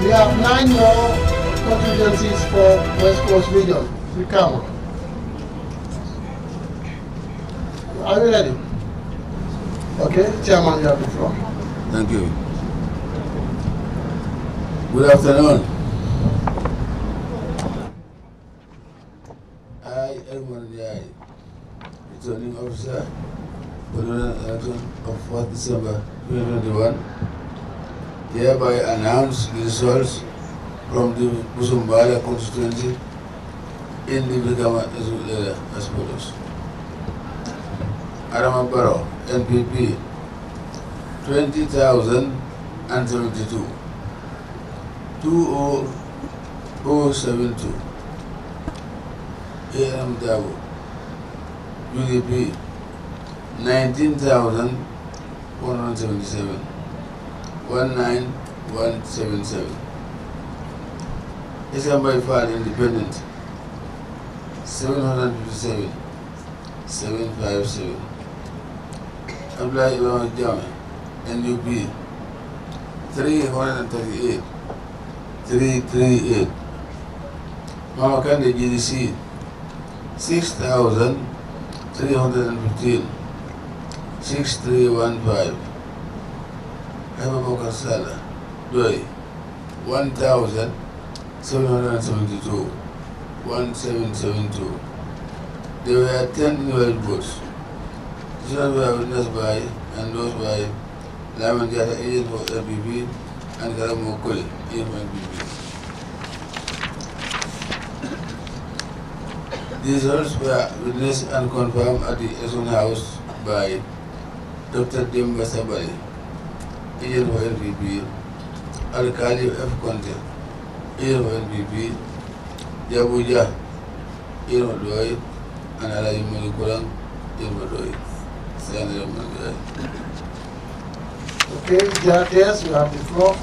We have 9 more constituencies for West Coast region. We come. Are you ready? Okay, Chairman, you have the floor. Thank you. Good afternoon. I, Edmund Jai, returning officer for the election of 4th December 2021, hereby announce the results from the Busumbala constituency in the Brikama area as follows. Adama Barrow, NPP, 20,072, 20072. AM Dabo, UDP, 19,177, 19177. Isamba Ifad Independent, 757, 757. Abdullah Ibn Jame, NUP, 338, 338. Mama Kande GDC, 6,315, 6315. Abubakar Sala, Doi, 1,772, 1772. There were 10 invalid votes. These were witnessed by and those by Laman Jata, agent for LPP, and Karamo Koli, agent for LPP. These results were witnessed and confirmed at the Eson House by Dr. Demba Sabari, agent for LPP, Al-Kali F. Conte, agent for LPP, Jabuja, agent for Doi, and Alaji Mulikulang, agent for Doi. Okay, Jatias, you have the floor.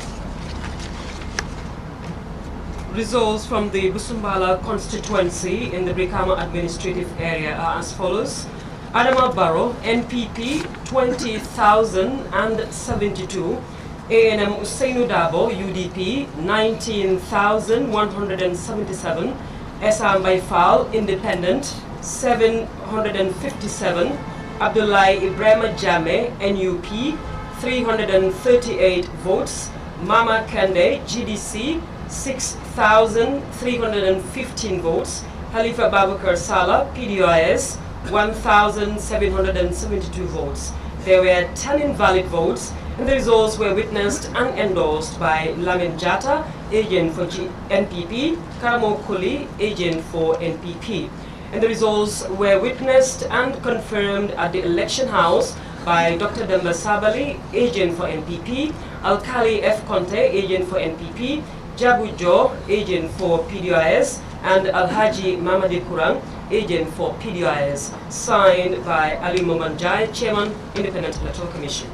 Results from the Busumbala constituency in the Brikama administrative area are as follows. Adama Barrow, NPP, 20,072. ANM Usainu Dabo, UDP, 19,177. Esam Baifal, Independent, 757. Abdullah Ibrahim Jame, NUP, 338 votes. Mama Kande, GDC, 6,315 votes. Halifa Babakar Salah, PDIS, 1,772 votes. There were 10 invalid votes, and the results were witnessed and endorsed by Lamin Jata, agent for NPP, Karamo Koli, agent for NPP. And the results were witnessed and confirmed at the election house by Dr. Demba Sabali, agent for NPP, Alkali F. Conte, agent for NPP, Jabu Jo, agent for PDIS, and Alhaji Mamadi Kurang, agent for PDIS, signed by Ali Momanjai, Chairman, Independent Electoral Commission.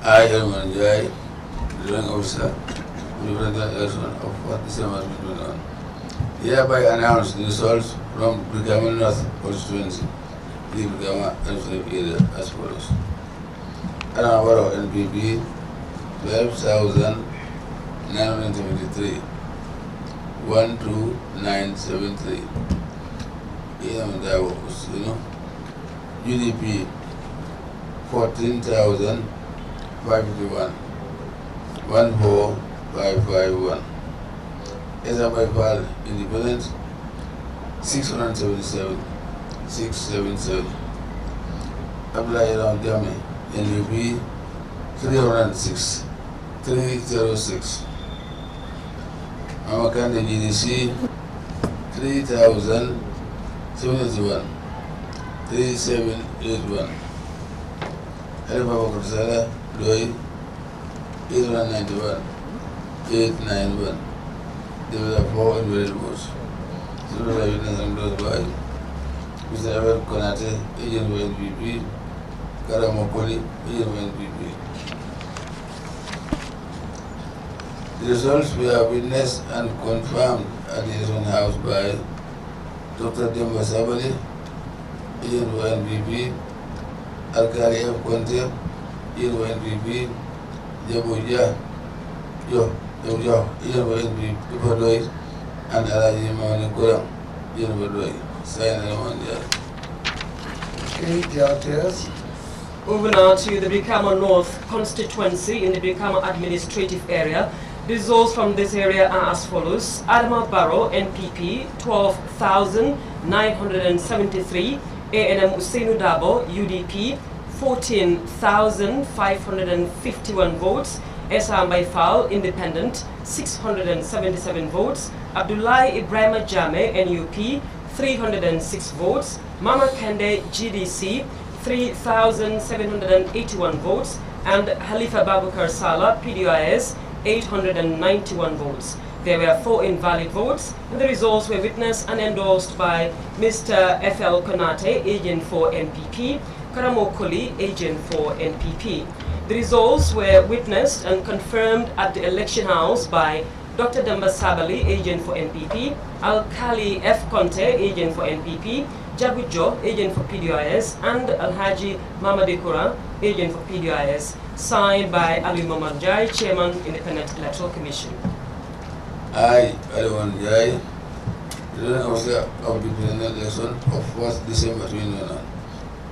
I, Edmund Jai, returning officer, Independent election of 4th December 2021. Hereby announce the results from Brikama North constituency, the Brikama administrative area as follows. Adama Barrow, NPP, 12,973, 12973. AM Dabo, UDP, 14,551, 14551. Esabaifal Independent, 677, 677. Abdullah Jame, NUP, 306, 306. Amakande GDC, 3,071, 3781. Halifa Babakar Salah, Doi, 891, 891. There were 4 invalid votes. These were witnessed and endorsed by Mr. Abel Konate, agent for NPP, Karamo Koli, agent for NPP. The results were witnessed and confirmed at the Eson House by Dr. Demba Sabali, agent for NPP, Alkali F. Conte, agent for NPP, Jabuja, Yo, Ian for NPP for Doy, and Alaji Mani Kuram, Ian for Doy. Sign on there. Okay, JRTS. Moving now to the Brikama North constituency in the Brikama administrative area. The results from this area are as follows. Adama Barrow, NPP, 12,973. A&M Usainu Dabo, UDP, 14,551 votes. Esa Mbaifal, Independent, 677 votes. Abdullahi Ibrahim Jame, NUP, 306 votes. Mama Kende, GDC, 3,781 votes. And Halifa Babukar Sala, PDIS, 891 votes. There were 4 invalid votes, and the results were witnessed and endorsed by Mr. F.L. Konate, agent for NPP, Karamo Koli, agent for NPP. The results were witnessed and confirmed at the election house by Dr. Demba Sabali, agent for NPP, Al-Khali F. Conte, agent for NPP, Jabujo, agent for PDIS, and Al-Haji Mamadikura, agent for PDIS, signed by Ali Mamanjai, Chairman, Independent Electoral Commission. I, Aliwan Jai, the officer of the presidential election of 1st December 2021,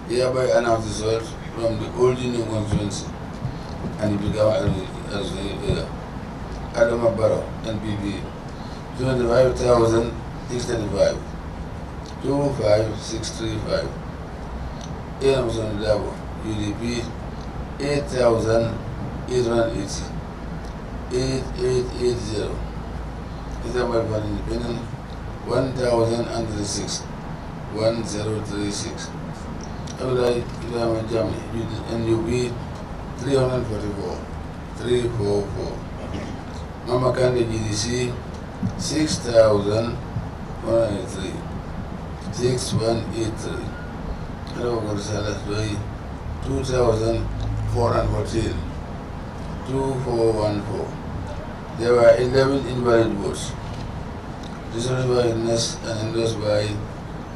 hereby announce the results from the old Union constituency and it became as Adama Barrow, NPP, 25,635, 25,635. Emerson Dabo, UDP, 8,880, 8880. Isabel for Independent, 1,036, 1036. Abdullahi Ibrahim Jami, NUB, 344, 344. Mama Kande GDC, 6,183, 6183. Hello, Gorsala, 2,414, 2414. There were 11 invalid votes. This was witnessed and endorsed by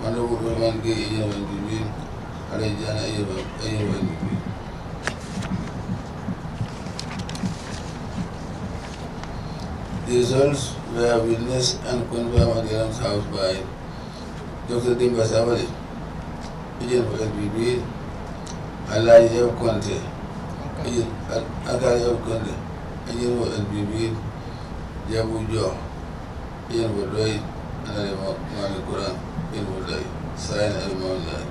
Honorable Roman G. AMNPP, Alejana AMNPP. The results were witnessed and confirmed at the Rams House by Dr. Demba Sabali, agent for NPP, Alaji F. Conte, agent for NPP, Jabujo, agent for Doy, and Ali Quran, agent for Doy, signed Ali Mamanjai.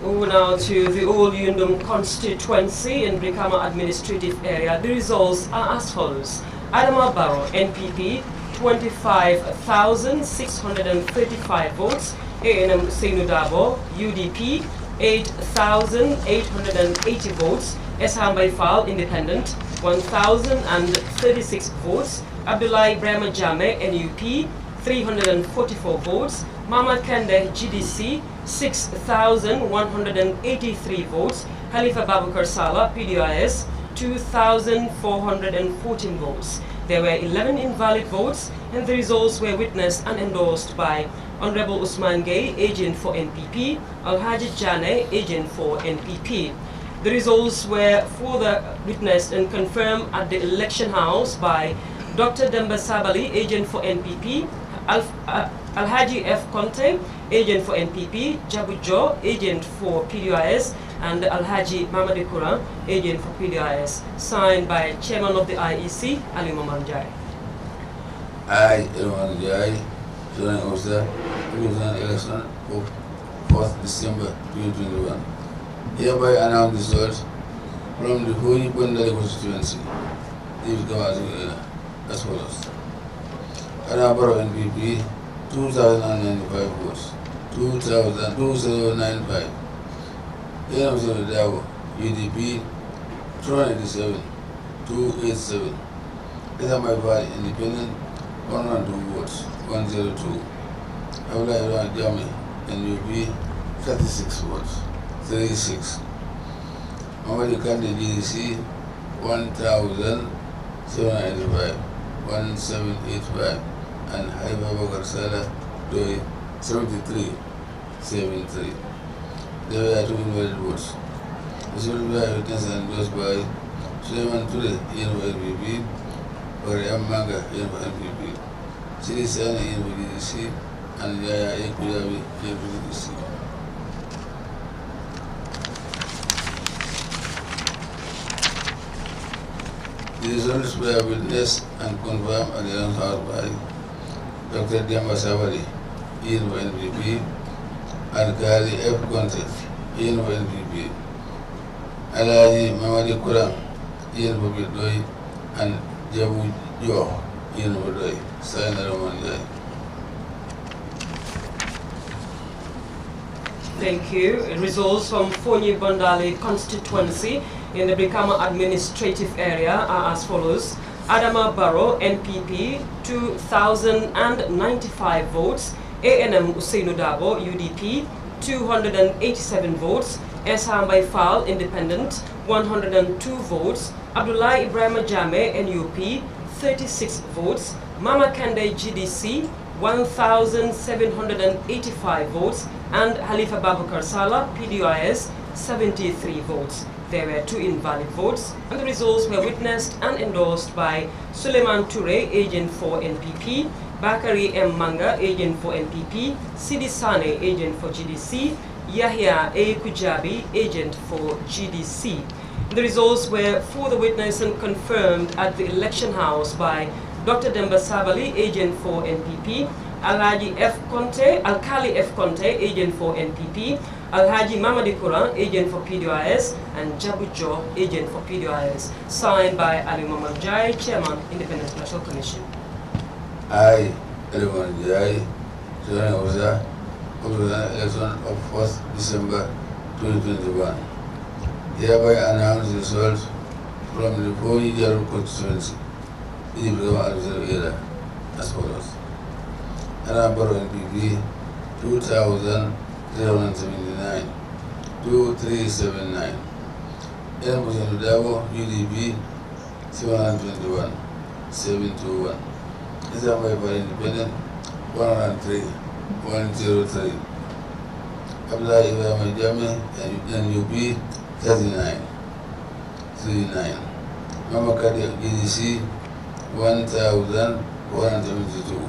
Moving now to the Old Yundum constituency in Brikama administrative area. The results are as follows. Adama Barrow, NPP, 25,635 votes. A&M Usainu Dabo, UDP, 8,880 votes. Esham Baifal, Independent, 1,036 votes. Abdullahi Ibrahim Jame, NUP, 344 votes. Mama Kende, GDC, 6,183 votes. Khalifa Babukar Sala, PDIS, 2,414 votes. There were 11 invalid votes, and the results were witnessed and endorsed by Honorable Usman Gay, agent for NPP, Al-Haji Jane, agent for NPP. The results were further witnessed and confirmed at the election house by Dr. Demba Sabali, agent for NPP, Al-Haji F. Conte, agent for NPP, Jabujo, agent for PDIS, and Al-Haji Mamadikura, agent for PDIS, signed by Chairman of the IEC, Ali Mamanjai. I, Mamanjai, joining officer, president election of 4th December 2021, hereby announce the results from the Holy Bundari constituency. These come as follows. Adama NPP, 2,095 votes, 2,2095. Emerson Dabo, UDP, 287, 287. Isabel Valley, Independent, 102 votes, 102. Abdullahi Jami, NUP, 36 votes, 36. Muhammad Kande GDC, 1,785, 1785. And Haiba Bakar Sala, 73, 73. There were 2 invalid votes. This will be witnessed and endorsed by Suleiman Ture, NPP, Mariam Manga, NPP, Sidi Sana, NPDC, and Yaya Ekuyabi, NPDC. The results were witnessed and confirmed at the house by Dr. Demba Sabari, NPP, and Kali F. Conte, NPP, Alaji Mamadi Kurang, NPP, and Jabu Jo, NPP, Sign Roman. Thank you. Results from Fonyi Bandali constituency in the Brikama administrative area are as follows. Adama Barrow, NPP, 2,095 votes. ANM Usainu Dabo, UDP, 287 votes. Esham Baifal, Independent, 102 votes. Abdullah Ibrahim Jame, NUP, 36 votes. Mama Kande, GDC, 1,785 votes. And Halifa Babukar Salah, PDIS, 73 votes. There were 2 invalid votes, and the results were witnessed and endorsed by Suleiman Ture, agent for NPP, Bakari M. Manga, agent for NPP, Sidi Sane, agent for GDC, Yahya A. Kujabi, agent for GDC. The results were further witnessed and confirmed at the election house by Dr. Demba Sabali, agent for NPP, Alhaji F. Conte, Alkali F. Conte, agent for NPP, Alhaji Mamadi Kuran, agent for PDIS, and Jabujo, agent for PDIS. Signed by Ali Muhammad Jai, Chairman, Independent Electoral Commission. I, Ali Muhammad Jai, Chairman of the election of 4th December 2021. Hereby announce the results from the Fonyi constituency in the Brikama administrative area as follows. Adama Barrow NPP, 2,379, 2379. Usainu Dabo, UDP, 721, 721. Esham Baifal Independent, 103, 103. Abdullah Ibrahim Jame, NUP, 39, 39. Mama Kade, GDC, 1,172.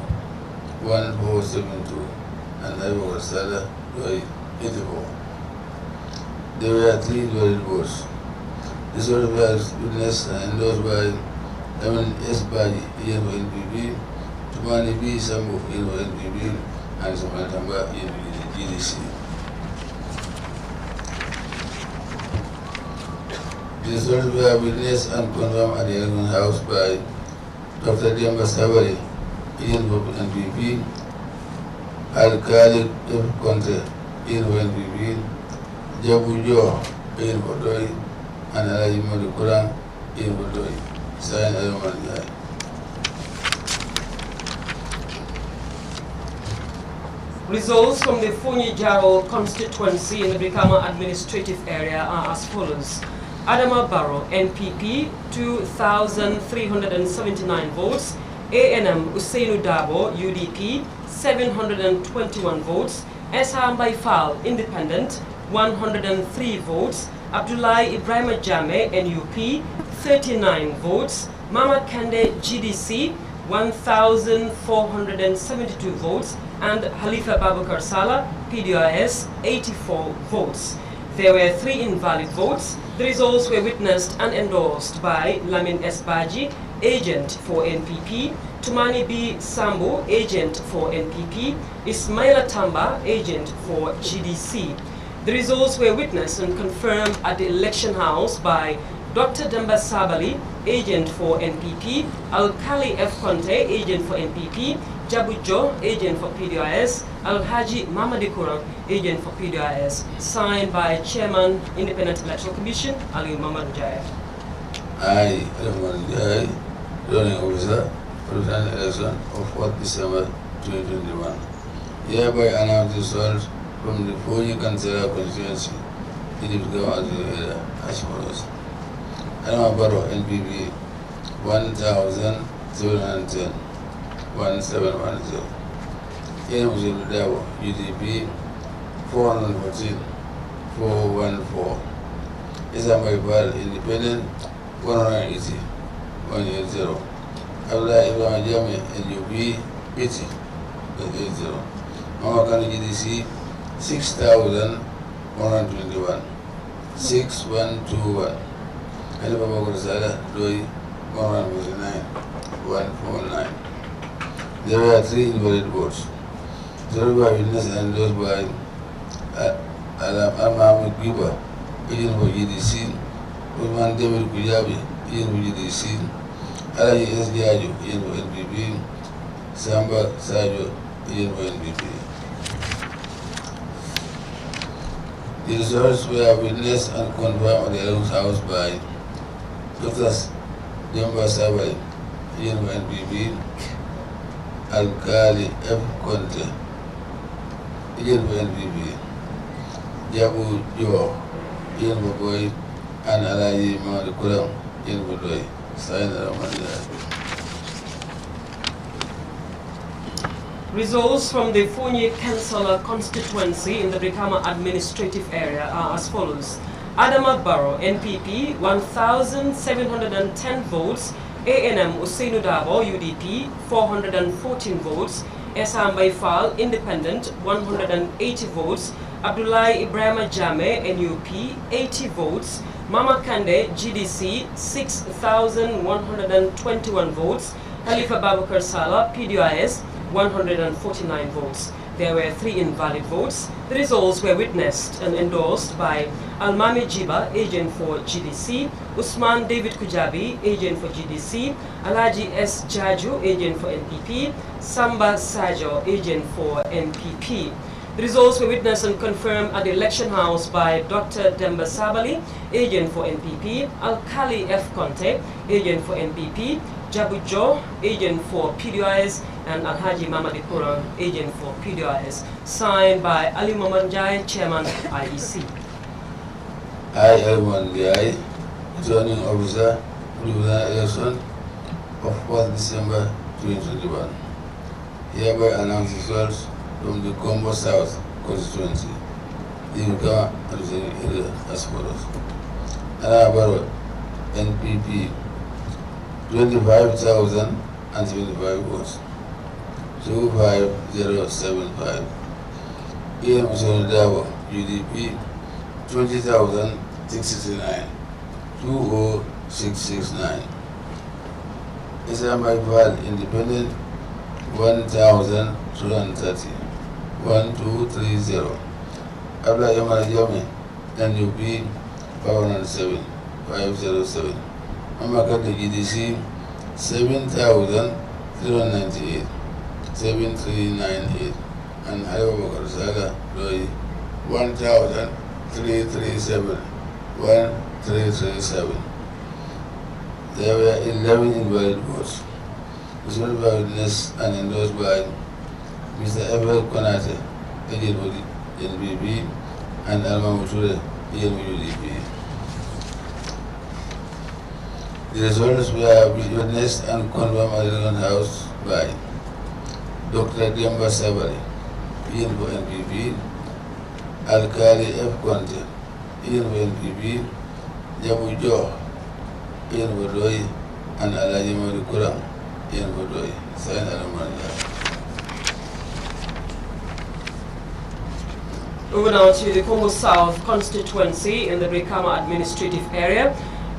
1472, and I was Sada, 84. There were 3 valid votes. This was witnessed and endorsed by Emin S. Baji, NPP, Tumani B. Sambu, NPP, and Samatamba, GDC. These results were witnessed and confirmed at the election house by Dr. Demba Sabari, NPP, Alkali F. Conte, NPP, Jabujo, NPP, and Alaji Mamadi Kurang, NPP. Signed Roman. Results from the Fonyi Jaro constituency in the Brikama administrative area are as follows. Adama Barrow, NPP, 2,379 votes. ANM Usainu Dabo, UDP, 721 votes. Esham Baifal, Independent, 103 votes. Abdullah Ibrahim Jame, NUP, 39 votes. Mama Kande, GDC, 1,472 votes. And Halifa Babukar Salah, PDIS, 84 votes. There were 3 invalid votes. The results were witnessed and endorsed by Lamin S. Baji, agent for NPP, Tumani B. Sambu, agent for NPP, Ismaila Tamba, agent for GDC. The results were witnessed and confirmed at the election house by Dr. Demba Sabali, agent for NPP, Alkali F. Conte, agent for NPP, Jabujo, agent for PDIS, Alhaji Mamadi Kuran, agent for PDIS. Signed by Chairman, Independent Electoral Commission, Ali Muhammad Jai. I, Ali Muhammad Jai, running officer for the election of 4th December 2021. Hereby announce the results from the Fonyi constituency in the Brikama area as follows. Adama Barrow NPP, 1,710, 1710. Usainu Dabo, UDP, 414, 414. Isamaibal Independent 180 180. Abdullah Ibrahim Jami NUB 80 180. Mama Kanu GDC 6,121 6121. Khalifa Bakr Salah Doi 149 149. There were 3 invalid votes. Served by witness and endorsed by Al-Mahmoud Giba, agent for GDC, Usman David Kujabi, agent for GDC, Alaji S. Diajo, agent for NPP, Samba Sajo, agent for NPP. The results were witnessed and confirmed at the Elohim's house by Dr. Demba Sabali, agent for NPP, Al-Kali F. Conte, agent for NPP, Jabu Jo, agent for Boy, and Alaji Mahmoud Kuram, agent for Doi. Signed Ramadan. Results from the Fonyi Councillor constituency in the Brikama administrative area are as follows. Adama Barrow, NPP, 1,710 votes. ANM Usainu Dabo, UDP, 414 votes. Esam Baifal, Independent, 180 votes. Abdullah Ibrahim Jame, NUP, 80 votes. Mama Kande, GDC, 6,121 votes. Khalifa Babakar Salah, PDIS, 149 votes. There were 3 invalid votes. The results were witnessed and endorsed by Almami Jiba, agent for GDC, Usman David Kujabi, agent for GDC, Alaji S. Jaju, agent for NPP, Samba Sajo, agent for NPP. The results were witnessed and confirmed at the election house by Dr. Demba Sabali, agent for NPP, Al-Kali F. Conte, agent for NPP, Jabu Jo, agent for PDIS, and Alhaji Mamadi Kuran, agent for PDIS. Signed by Ali Mamanjai, chairman of IEC. I, Elman Diai, returning officer, President election of 4th December 2021. Hereby announce results from the Combo South constituency. The Brikama administrative area as follows. Anabaro, NPP, 25,075 votes. 25075. AM Dabo, UDP, 20,669. 20669. Isamaibal Independent, 1,230. 1230. Abla Yamal Jami, NUP, 507. 507. Amakati GDC, 7,398. 7398. And Halifa Bakar Saga, 1,337. 1337. There were 11 invalid votes. Resolved by witness and endorsed by Mr. Evel Konate, agent for the NPP, and Alma Muture, agent for UDP. The results were witnessed and confirmed at the Elohim's house by Dr. Demba Sabali, agent for NPP, Al-Kali F. Conte, agent for NPP, Jabu Jo, agent for Doi, and Alaji Mahmoud Kuram, agent for Doi. Signed Ramadan. Over now to the Congo South constituency in the Brikama administrative area.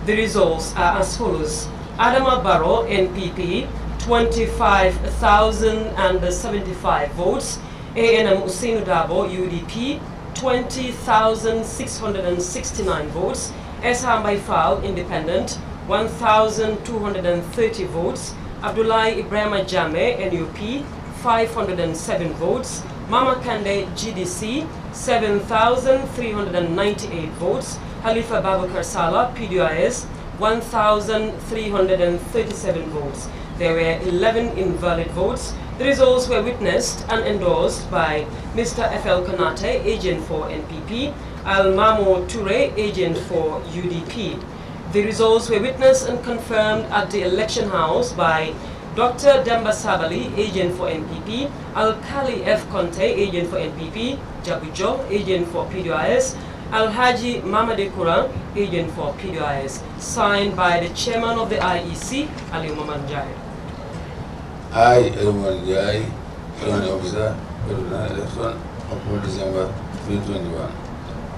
The results are as follows. Adama Barrow, NPP, 25,075 votes. ANM Usainu Dabo, UDP, 20,669 votes. Esham Baifal, Independent, 1,230 votes. Abdullah Ibrahim Jame, NUP, 507 votes. Mama Kande, GDC, 7,398 votes. Khalifa Babakar Salah, PDIS, 1,337 votes. There were 11 invalid votes. The results were witnessed and endorsed by Mr. F.L. Konate, agent for NPP, Al-Mamo Toure, agent for UDP. The results were witnessed and confirmed at the election house by Dr. Demba Sabali, agent for NPP, Al-Kali F. Conte, agent for NPP, Jabujo, agent for PDIS, Alhaji Mamadi Kuran, agent for PDIS, signed by the chairman of the IEC, Ali Mamanjai. I, Elman Jai, County Officer, President Election of 4 December 2021,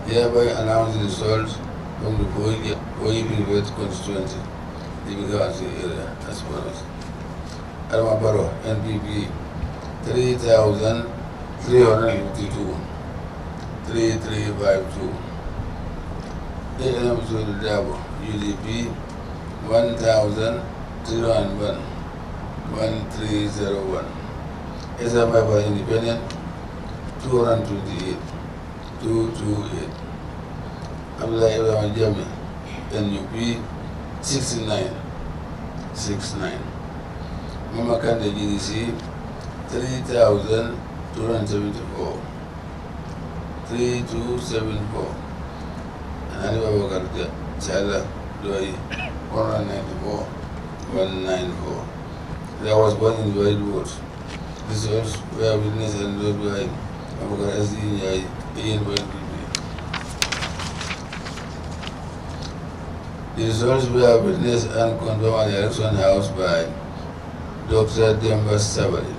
hereby announce the results from the Boyi Private constituency, the Bigawansi area as follows. Adama Baro, NPP, 3,352, 3352. AM Dabo, UDP, 1,001, 1301. SMI for Independent, 228, 228. Abdullah Ibrahim Jami, NUP, 69, 69. Mama Kande GDC, 3,274, 3274. And Hanifa Bakar Chala Doi, 194, 194. There was one invalid vote. Results were witnessed and endorsed by Abubakar SD Njai, ANPP. The results were witnessed and confirmed at the election house by Dr. Demba Sabari,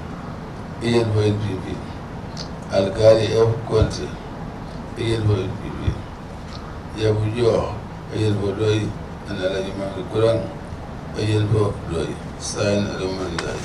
ANPP, Alkali F. Conte, ANPP, Yabujo, ANPP, and Alaji Mahmoud Kurang, ANPP, signed Alamanjai.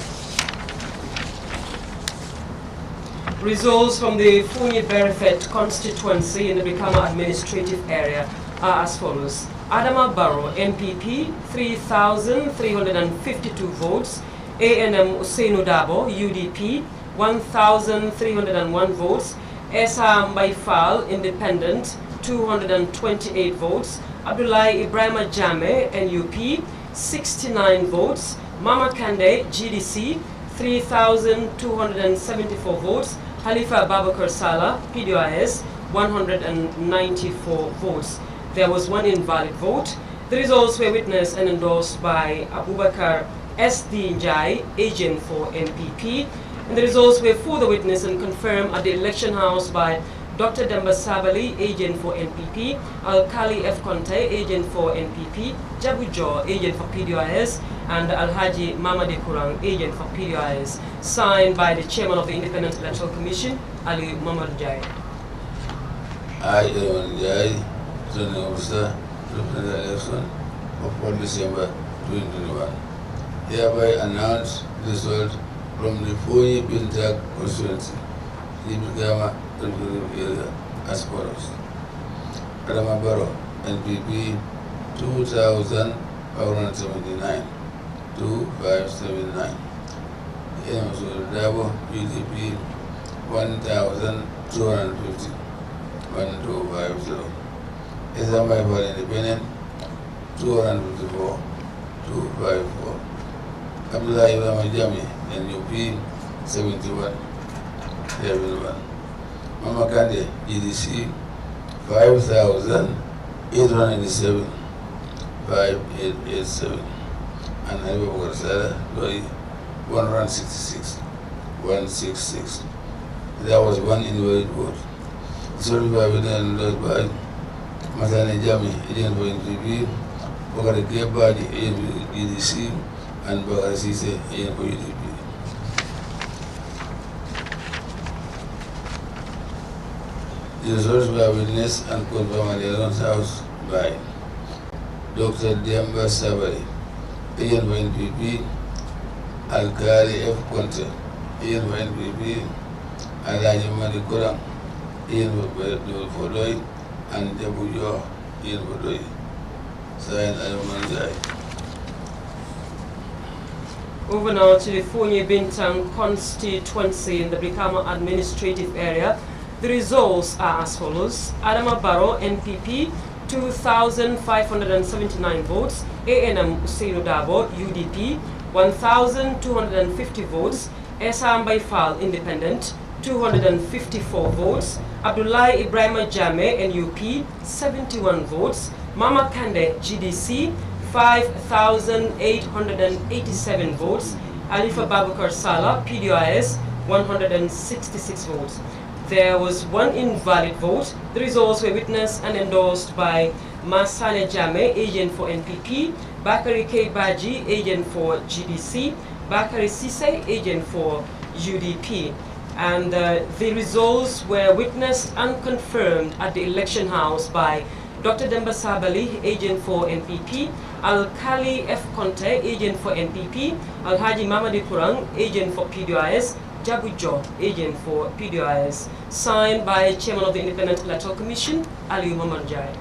Results from the Funyi Berefet constituency in the Brikama administrative area are as follows. Adama Barrow, NPP, 3,352 votes. ANM Usainu Dabo, UDP, 1,301 votes. Esa Mbaifal, Independent, 228 votes. Abdullah Ibrahim Jame, NUP, 69 votes. Mama Kande, GDC, 3,274 votes. Halifa Babakar Salah, PDIS, 194 votes. There was one invalid vote. The results were witnessed and endorsed by Abubakar SD Njai, agent for NPP. And the results were further witnessed and confirmed at the election house by Dr. Demba Sabali, agent for NPP, Alkali F. Conte, agent for NPP, Jabujo, agent for PDIS, and Alhaji Mamadi Kurang, agent for PDIS, signed by the chairman of the Independent Electoral Commission, Ali Mamanjai. I, Elman Jai, Zoning Officer, represent the election of 4 December 2021. Hereby announce the result from the Funyi Bintak constituency, the Bigama area as follows. Adama Baro, NPP, 2,579, 2579. Emerson Dabo, UDP, 1,250, 1250. SMI for Independent, 254, 254. Abdullah Ibrahim Jami, NUP, 71, 71. Mama Kande, GDC, 5,887, 5887. And Hanifa Bakar Salah, 166, 166. There was one invalid vote. So we were endorsed by Matane Jami, agent for NPP, Bakar Kebaji, agent for EDC, and Bakar Sise, agent for UDP. The results were witnessed and confirmed at the election house by Dr. Demba Sabari, agent for NPP, Alkali F. Conte, agent for NPP, Alaji Mahmoud Kurang, agent for Doi, and Jabujo, agent for Doi, signed Alamanjai. Over now to the Funyi Bintang constituency in the Brikama administrative area. The results are as follows. Adama Barrow, NPP, 2,579 votes. ANM Usainu Dabo, UDP, 1,250 votes. Esa Mbaifal, Independent, 254 votes. Abdullah Ibrahim Jame, NUP, 71 votes. Mama Kande, GDC, 5,887 votes. Alifa Babakar Salah, PDIS, 166 votes. There was one invalid vote. The results were witnessed and endorsed by Masane Jame, agent for NPP, Bakari K. Baji, agent for GDC, Bakari Sise, agent for UDP. And the results were witnessed and confirmed at the election house by Dr. Demba Sabali, agent for NPP, Al-Kali F. Conte, agent for NPP, Al-Haji Mamadi Kurang, agent for PDIS, Jabujo, agent for PDIS, signed by Chairman of the Independent Electoral Commission, Aliu Mamanjai.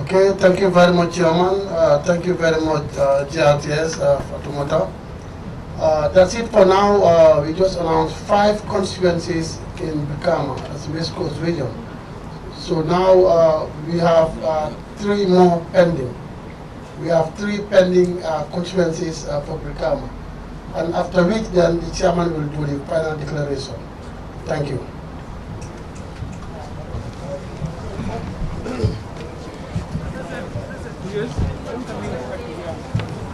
Okay, thank you very much, Chairman. Thank you very much, GRTS, Fatumata. That's it for now. We just announced 5 constituencies in Brikama, that's West Coast region. So now we have 3 more pending. We have 3 pending constituencies for Brikama. And after which then the chairman will do the final declaration. Thank you. Yes.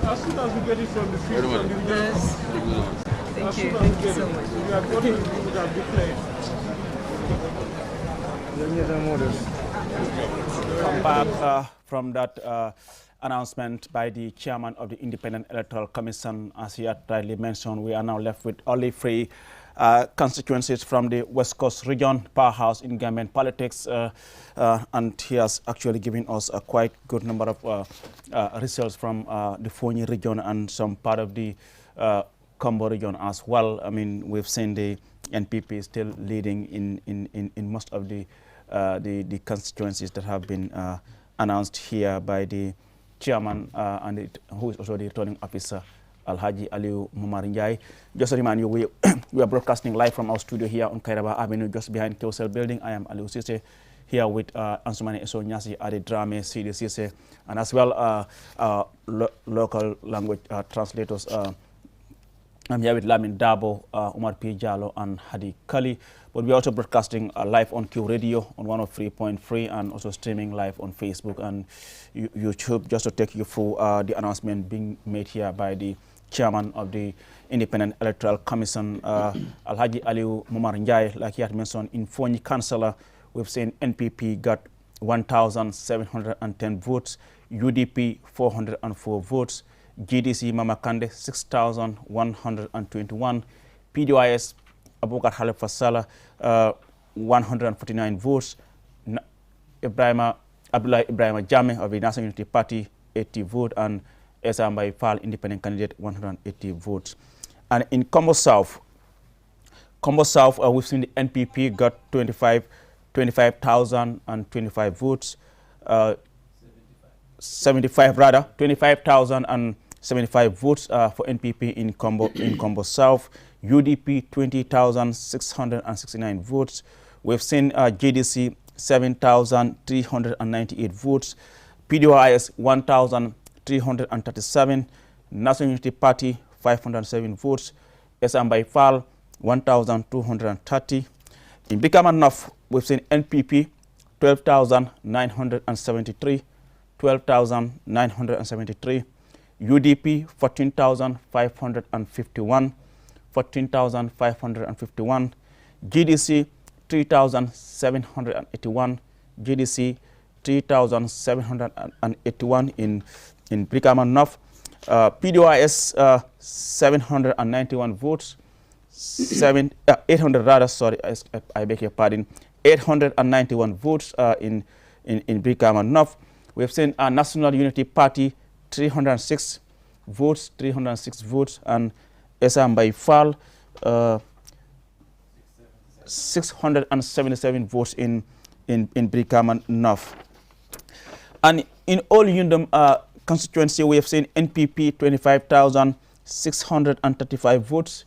As soon as we get it from the field, yes. Thank you. Thank you so much. We are going to declare. Come back from that announcement by the chairman of the Independent Electoral Commission. As he had rightly mentioned, we are now left with only 3 constituencies from the West Coast region, powerhouse in Gambian politics, and he has actually given us a quite good number of results from the Fonyi region and some part of the Combo region as well. I mean, we've seen the NPP still leading in most of the constituencies that have been announced here by the chairman and who is also the returning officer, Alhaji Aliu Mumarinjai. Just to remind you, we are broadcasting live from our studio here on Kairaba Avenue, just behind Kewsel Building. I am Aliu Sise, here with Ansumani Eso Nyasi, Adi Drame, CD Sise, and as well local language translators. I'm here with Lamin Dabo, Umar P. Jalo, and Hadi Kali. But we're also broadcasting live on Q Radio on 103.3 and also streaming live on Facebook and YouTube, just to take you through the announcement being made here by the chairman of the Independent Electoral Commission, Alhaji Aliu Mumarinjai. Like he had mentioned, in Fonyi Councillor, we've seen NPP got 1,710 votes, UDP 404 votes, GDC Mama Kande 6,121, PDIS Abubakar Khalifa Sallah 149 votes, Abdullah Ibrahim Jame of the National Unity Party 80 votes, and Esambai Fall independent candidate 180 votes. And in Combo South, we've seen the NPP got 25,025 votes, 25,075 votes for NPP in Combo South. UDP 20,669 votes. We've seen GDC 7,398 votes. PDIS 1,337. National Unity Party 507 votes. Esambai Fall 1,230. In Brikama North, we've seen NPP 12,973. 12,973. UDP 14,551. 14,551. GDC 3,781. GDC 3,781 in Brikama North. PDIS 791 votes. 800 rather, sorry, I beg your pardon. 891 votes in Brikama North. We have seen National Unity Party 306 votes, and Esambai Fall 677 votes in Brikama North. And in all Yundum constituency, we have seen NPP 25,635 votes,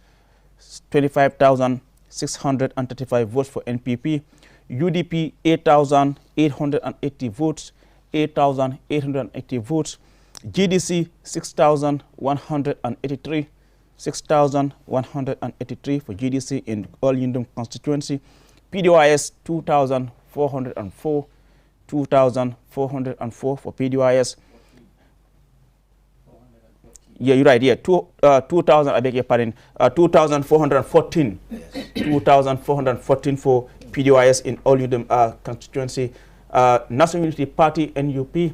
25,635 votes for NPP, UDP 8,880 votes, 8,880 votes, GDC 6,183, 6,183 for GDC in all Yundum constituency, PDIS 2,404, 2,404 for PDIS, Yeah, you're right. Yeah, 2,000. I beg your pardon. 2,414. 2,414 for PDOIS in All Udom constituency. National Unity Party NUP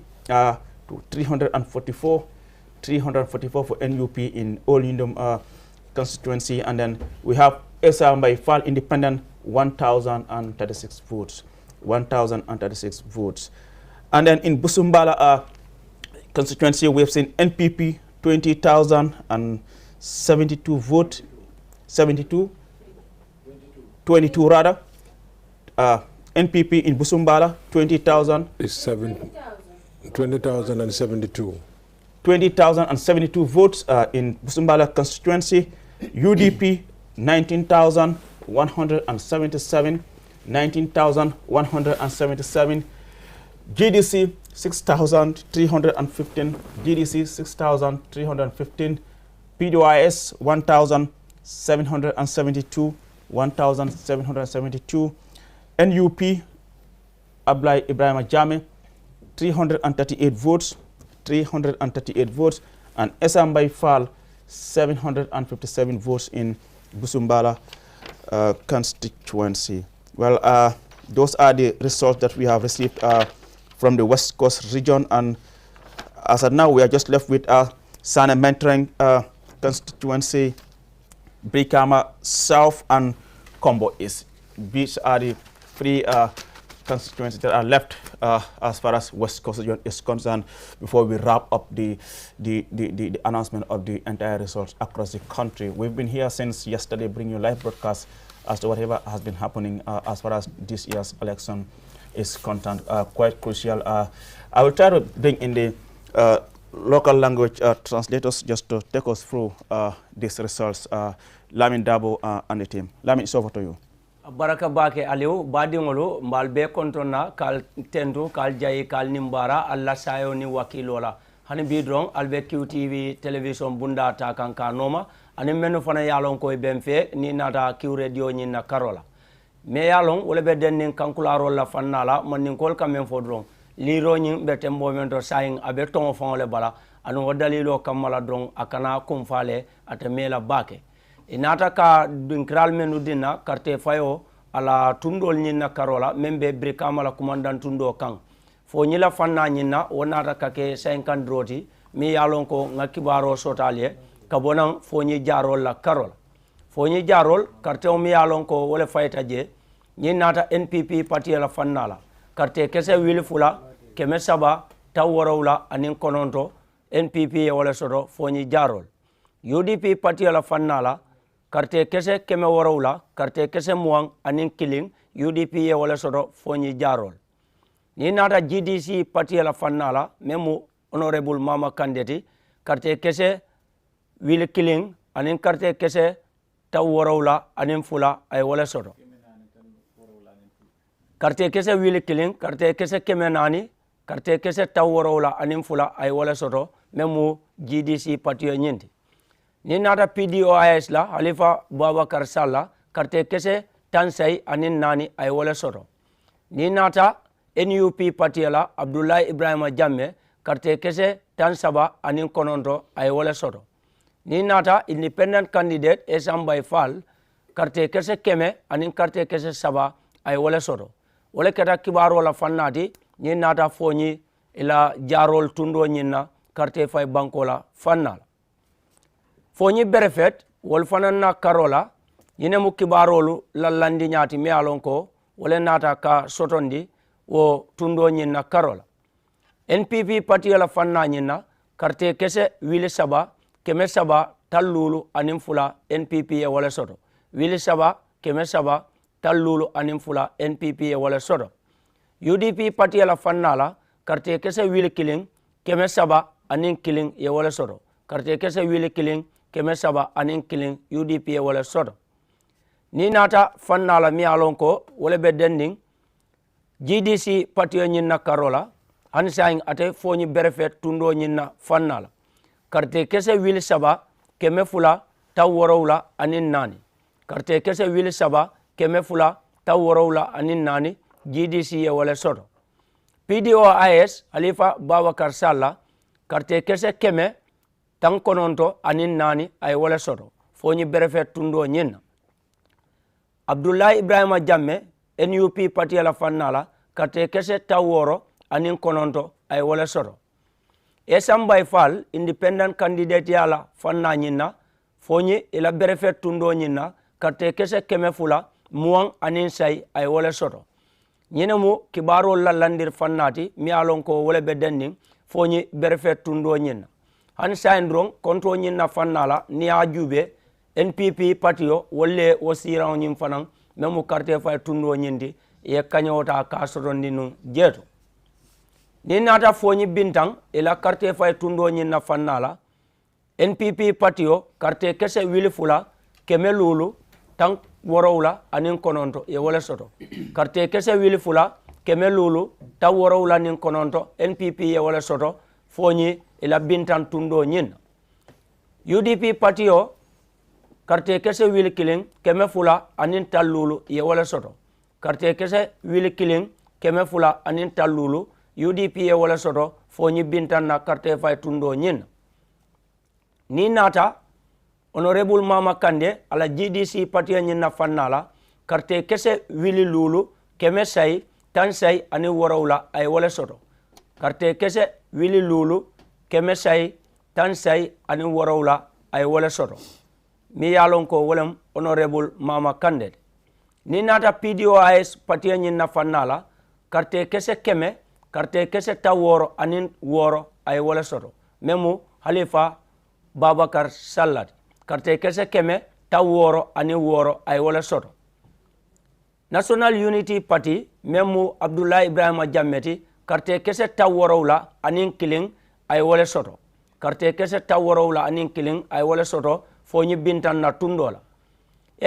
344. 344 for NUP in All Udom constituency, and then we have Esa by Fal Independent 1,036 votes. 1,036 votes. And then in Busumbala constituency, we have seen NPP 20,072 votes. 22 rather. NPP in Busumbala 20,000. 20,072. 20,072 votes in Busumbala constituency. UDP 19,177. 19,177. GDC 6,315. GDC 6,315. PDOIS 1,772. 1,772. NUP Ablai Ibrahim Jame 338 votes. 338 votes, and Esambay Fall 757 votes in Busumbala constituency. Well, those are the results that we have received from the West Coast region, and as of now, we are just left with Sana Mentoring constituency, Brikama South, and Combo East. These are the three constituencies that are left as far as West Coast region is concerned before we wrap up the announcement of the entire results across the country. We've been here since yesterday bringing you live broadcasts as to whatever has been happening as far as this year's election is concerned. Quite crucial. I will try to bring in the local language translators just to take us through these results. Lamin Dabo and the team. Lamin, it's over to you. Baraka bake aliou badingolu mbal be kontona kal tendu kal jayi kal nimbara alla sayo ni wakilola hani bidron albe QTV television bunda ta kanka noma ani menu fana yalon koy benfe ni nata Q radio ni na karola me yalon wala be den kankularo la fannala man nin kol kamen fodron liro ni be tembo men to sayin abe ton fon le bala anu wadalilo kamala dron akana kumfale atemela bake inata ka dinkral menu dina carte fayo ala tundol nyina karola membe brikama la commandant tundo kan fo nyila fanna nyina wonata kake 50 droti mi yalon ko ngakibaro sotalie kabonan fo nyi jarol la karola fo nyi jarol carte o mi yalon ko wala fayta je nyinata NPP parti la fannala carte kese wili fula keme saba taworawla anin kononto NPP wala soto fo nyi jarol UDP parti la fannala carte kese keme warawla carte kese muang anin killing UDP ye wala soto fonyi jarol ni nata GDC parti la fannala memu honorable mama candidate carte kese will killing anin carte kese taw warawla anin fula ay wala soto carte kese will killing carte kese keme nani carte kese taw warawla anin fula ay wala soto memu GDC parti nyindi ni nata PDOIS la Halifa Babakar Salla carte kese tansay anin nani ay wala soto ni nata NUP parti la Abdullah Ibrahim Jamme carte kese tansaba anin kononto ay wala soto ni nata independent candidate Esambay Fall carte kese keme anin carte kese saba ay wala soto wala kata kibaro la fannati ni nata fonyi ila jarol tundo nyina carte fay bankola fannala fonyi berefet wol fanana karola yine mu kibarolu lalandi nyati mi alonko wala nata ka sotondi wo tundo nyina karola NPP parti la fanna nyina carte kese wili saba keme saba talulu anim fula NPP e wala soto wili saba keme saba talulu anim fula NPP e wala soto UDP parti la fanna la carte kese wili killing keme saba anin killing e wala soto carte kese wili killing keme saba anin killing UDP e wala soto ni nata fannala mi alonko wala be dending GDC parti nyina karola hansaing ate fonyi berefet tundo nyina fannala carte kese wili saba keme fula taworowla anin nani carte kese wili saba keme fula taworowla anin nani GDC e wala soto PDOIS Halifa Babakar Salla carte kese keme tan kononto anin nani ay wala soto foñi berefe tundo ñinna Abdoulaye Ibrahima Jammeh NUP parti la fannala karte kese taworo anin kononto ay wala soto Esambay Fall independent candidate yala fanna ñinna foñi ila berefe tundo ñinna karte kese keme fula muang anin say ay wala soto ñene mu kibaro la landir fannati mi alon ko wala be denning foñi berefe tundo ñinna han saindron konto ñinna fannala ni a jube NPP patio wolle wo siran ñim fanan memu carte fay tundo ñindi e kañota ka sotondi nu jeeto ni nata foñi bintang ila carte fay tundo ñinna fannala NPP patio carte kese wili fula keme lulu tan worowla anin kononto e wala soto carte kese wili fula keme lulu ta worowla nin kononto NPP e wala soto foñi ila bintan tundo ñinna UDP patio carte kese wili killing keme fula anin talulu ye wala soto carte kese wili killing keme fula anin talulu UDP ye wala soto foñi bintan na carte fay tundo ñinna ni nata honorable Mama Kande ala GDC parti ñinna fannala carte kese wili lulu keme say tan say ani worowla ay wala soto carte kese wili lulu keme say tan say ani worowla ay wala soto mi yalon ko wolem honorable Mama Kande ni nata PDOIS parti ñinna fannala carte kese keme carte kese taworo anin woro ay wala soto memu Halifa Babakar Sallat carte kese keme taworo anin woro ay wala soto National Unity Party memu Abdoulaye Ibrahima Jammeh carte kese taworowla anin killing ay wala soto carte kese taworowla anin killing ay wala soto foñi bintan na tundola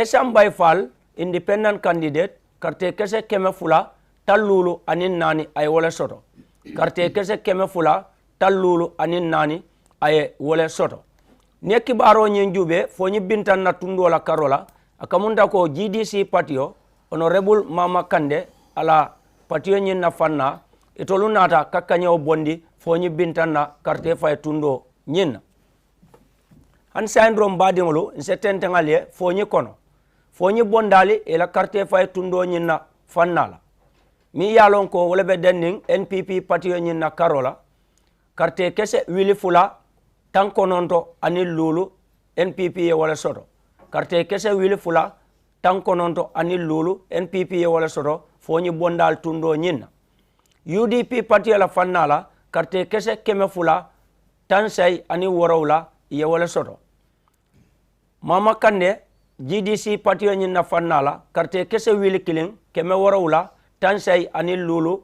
Esambay Fall independent candidate carte kese keme fula talulu anin nani ay wala soto carte kese keme fula talulu anin nani ay wala soto ne kibaro nyenjube foñi bintan na tundola karola akamunda ko GDC patio honorable Mama Kande ala patio nyin na fanna itolu nata kakanyo bondi foñi bintan na carte fay tundo nyin han syndrome badingolo nsetente ngale foñi kono foñi bondali ela carte fay tundo nyin na fannala mi yalon ko wala be denning NPP patio nyin na karola carte kese wili fula tan kononto ani lulu NPP ye wala soto carte kese wili fula tan kononto ani lulu NPP ye wala soto foñi bondal tundo ñinna UDP parti la fannala carte kese keme fula tan say ani worowla ye wala soto Mama Kande GDC parti ñinna fannala carte kese wili killing keme worowla tan say ani lulu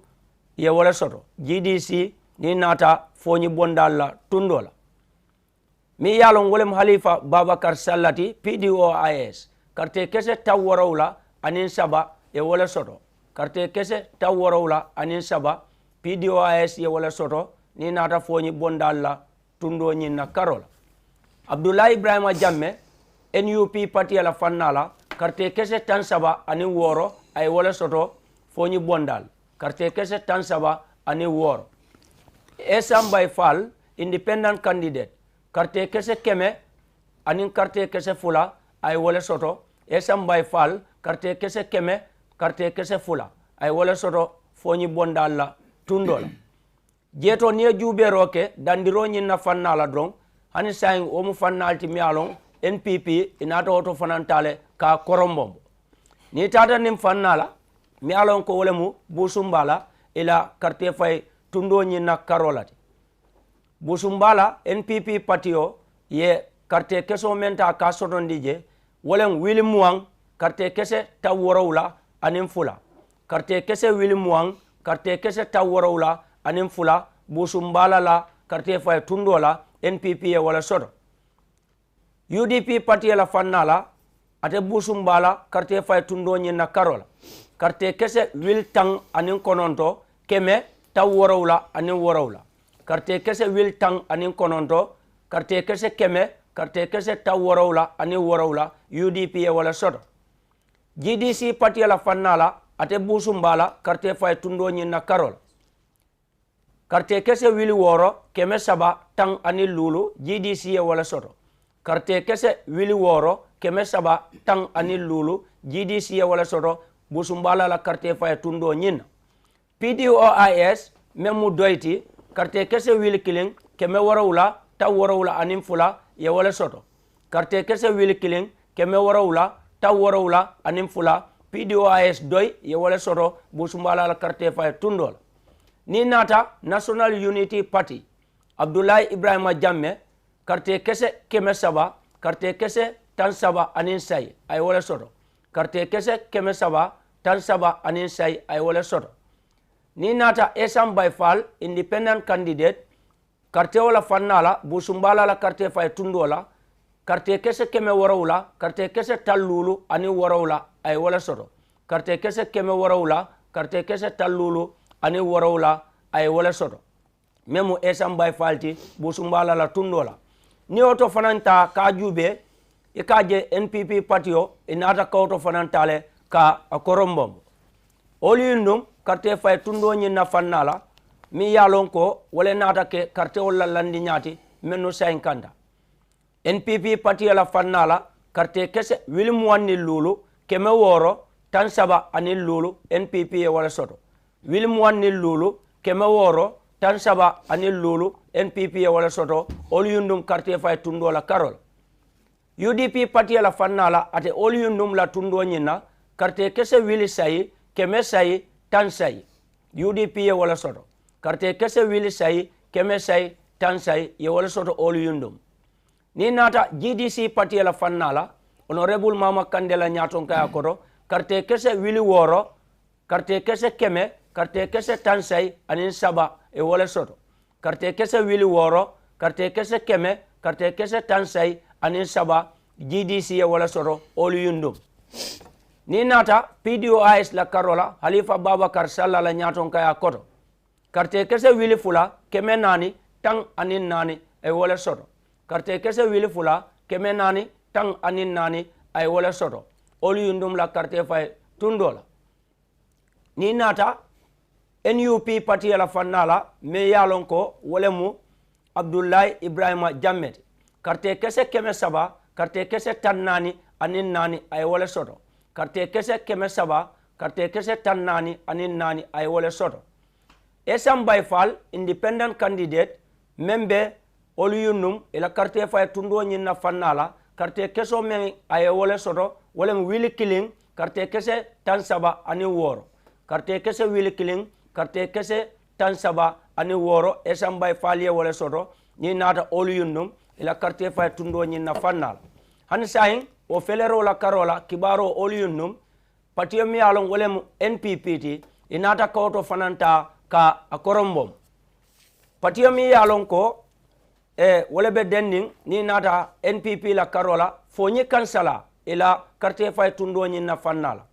ye wala soto GDC ni nata foñi bondal la tundo la mi yalon wolem Halifa Babakar Sallati PDOIS carte kese taworowla anin saba e wala soto carte kese taworowla anin saba PDOIS ye wala soto ni nata foñi bondal la tundo ñinna karola Abdoulaye Ibrahima Jammeh NUP parti la fannala carte kese tan saba anin woro ay wala soto foñi bondal carte kese tan saba anin woro Esambay Fall independent candidate carte kese keme anin carte kese fula ay wala soto Esambay Fall carte kese keme carte kese fula ay wala soto foñi bondal la tundola jeto ni jube roke dandiro ñinna fannala dron hani saying o mu fannalti mialon NPP inata auto fanantale ka korombombo ni tata nim fannala mialon ko wolemu busumbala ila carte fay tundo ñinna karolati busumbala NPP patio ye carte keso menta ka sotondije wolen wili muang carte kese taworowla anin fula carte kese wili muang carte kese taworowla anin fula busumbala la carte fay tundola NPP ye wala soto UDP parti la fannala ate busumbala carte fay tundo ñinna karola carte kese wil tang anin kononto keme taworowla anin worowla carte kese wil tang anin kononto carte kese keme carte kese taworowla anin worowla UDP ye wala soto GDC parti la fannala ate busumbala carte fay tundo ñinna karola karte kese wili woro keme saba tang ani lulu GDC ye wala soto karte kese wili woro keme saba tang ani lulu GDC ye wala soto busumbala la karte fay tundo nyina PDOIS memu doyti karte kese wili killing keme warawula taw warawula anim fula ye wala soto karte kese wili killing keme warawula taw warawula anim fula PDOIS doy ye wala soto busumbala la karte fay tundo ni nata National Unity Party Abdoulaye Ibrahima Jammeh karte kese keme saba karte kese tan saba anin say ay wala soto karte kese keme saba tan saba anin say ay wala soto ni nata Esam Bayfal independent candidate karte wala fannala busumbala la karte fay tundola karte kese keme warawla karte kese tallulu ani warawla ay wala soto karte kese keme warawla karte kese tallulu ani warawla ay wala soto memu Esam Bayfalti busumbala la tundola ni oto fananta ka jube e kaje NPP patio inata kawto fanantale ka akorombom olindum karte fay tundo nyina fannala mi yalon ko wala nata ke karte wala landi nyati menno 50 NPP patio la fannala karte kese wilim wanni lulu keme woro tan saba ani lulu NPP e wala soto wilim wanni lulu keme woro tan saba ani lulu NPP e wala soto olindum karte fay tundo la karol UDP parti la fannala ate olindum la tundo nyina karte kese wili sayi keme sayi tan sayi UDP ye wala soto karte kese wili sayi keme sayi tan sayi ye wala soto olindum ni nata GDC parti la fannala honorable Mama Kandela nyaton kaya koto karte kese wili woro karte kese keme karte kese tan sayi anin saba e wala soto karte kese wili woro karte kese keme karte kese tan sayi anin saba GDC ye wala soto olindum ni nata PDOIS la karola Halifa Babakar Sallah la nyaton kaya koto karte kese wili fula keme nani tang anin nani ay wala soto karte kese wili fula keme nani tang anin nani ay wala soto olindum la karte fay tundola ni nata NUP parti la fannala me yalon ko wolemu Abdoulaye Ibrahima Jammeh karte kese keme saba karte kese tan nani anin nani ay wala soto karte kese keme saba karte kese tan nani anin nani ay wala soto Esam Bayfal independent candidate membe oluyunum ila karte fay tundo nyina fannala karte keso men ay wala soto wolem wili killing karte kese tan saba ani woro karte kese wili killing karte kese tan saba ani woro Esam Bayfal ye wala soto ni nata oluyunum ila karte fay tundo nyina fannala han sahin o felero la karola kibaro oliyunum patio mi alon wolem NPPT inata kawto fananta ka akorombom patio mi alon ko wolebe denning ni nata NPP la karola fonyi kansala ila karte fay tundo nyina fannala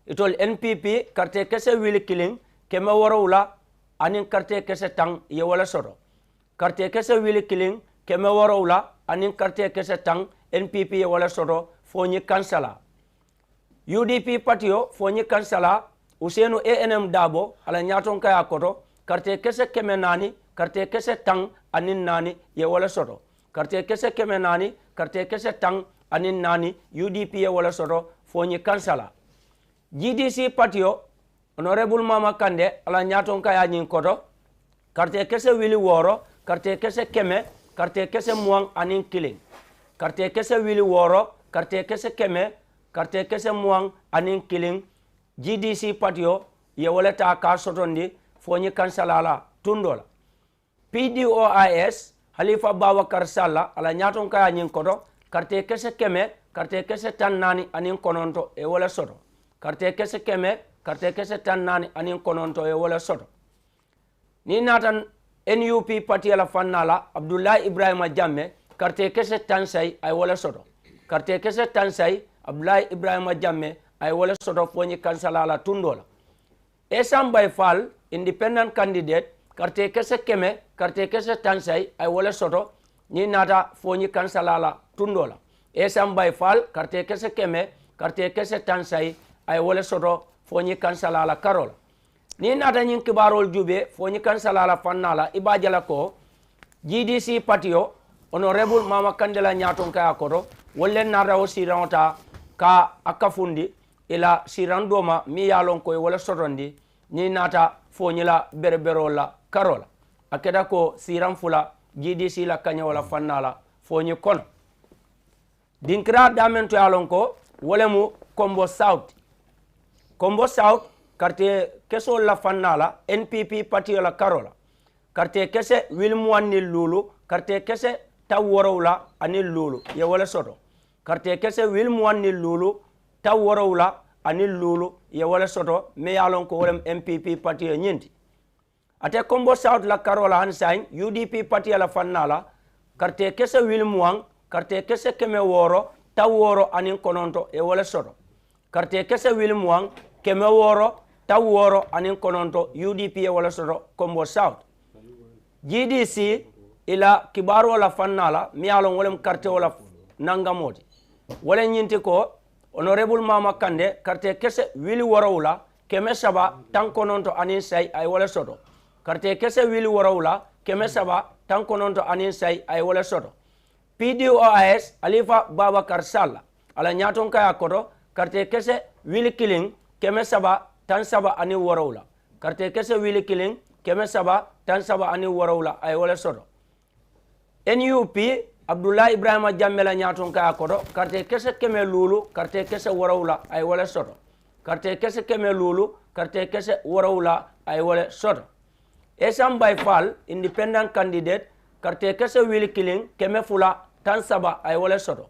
itol NPP karte kese wili killing keme worowla anin karte kese tang ye wala soto karte kese wili killing keme worowla anin karte kese tang NPP ye wala soto fonyi kansala UDP patio fonyi kansala Usenu ANM Dabo ala nyaton kaya koto karte kese keme nani karte kese tang anin nani ye wala soto karte kese keme nani karte kese tang anin nani UDP ye wala soto fonyi kansala GDC patio honorable Mama Kande ala nyaton kaya nyin koto karte kese wili woro karte kese keme karte kese muang anin killing karte kese wili woro karte kese keme karte kese muang anin killing GDC patio ye waleta ka sotondi fonyi kansalala tundola PDOIS Halifa Babakar Sallah ala nyaton kaya nyin koto karte kese keme karte kese tan nani anin kononto e wala soto karte kese keme karte kese tan nani anin kononto e wala soto ni natan NUP parti la fannala Abdoulaye Ibrahima Jammeh karte kese tan say ay wala soto karte kese tan say Abdoulaye Ibrahima Jammeh ay wala soto fonyi kansala la tundola Esam Bayfal independent candidate karte kese keme karte kese tan say ay wala soto ni nata fonyi kansala la tundola Esam Bayfal karte kese keme karte kese tan say ay wala soto fonyi kansala la karola ni nata nyin kibarol jube fo nyi kansala la fannala ibajala ko GDC patio honorable mama kandela nyaton kaya koto wolle nata o siranota ka akafundi ila sirandoma mi yalon koy wala sotondi ni nata fo nyila berbero la karola akeda ko siran fula GDC la kanya wala fannala fo nyi kono dinkra damen to yalon ko wolemu Kombo South quartier keso la fannala NPP parti la karola quartier kese wilmu anil lulu quartier kese taworowla anil lulu ye wala soto quartier kese wilmu anil lulu taworowla anil lulu ye wala soto me yalon ko wolem MPP parti nyinti ate Kombo South la karola hansain UDP parti la fannala quartier kese wilmu an quartier kese keme woro taworo anin kononto e wala soto quartier kese wilmu an keme woro taworo anin kononto UDP e wala soto Kombo South GDC ila kibaro la fannala miyalon wolem quartier wala nangamoti wala nyinti ko honorable mama kande quartier kese wili worowla keme saba tan kononto anin say ay wala soto quartier kese wili worowla keme saba tan kononto anin say ay wala soto PDOIS Alifa Babakar Salla ala nyaton kaya koto quartier kese wili killing keme saba tan saba ani worowla quartier kese wili killing keme saba tan saba ani worowla ay wala soto NUP Abdullah Ibrahima Jammela nyaton kaya koto quartier kese keme lulu quartier kese worowla ay wala soto quartier kese keme lulu quartier kese worowla ay wala soto Esam Bayfal independent candidate quartier kese wili killing keme fula tan saba ay wala soto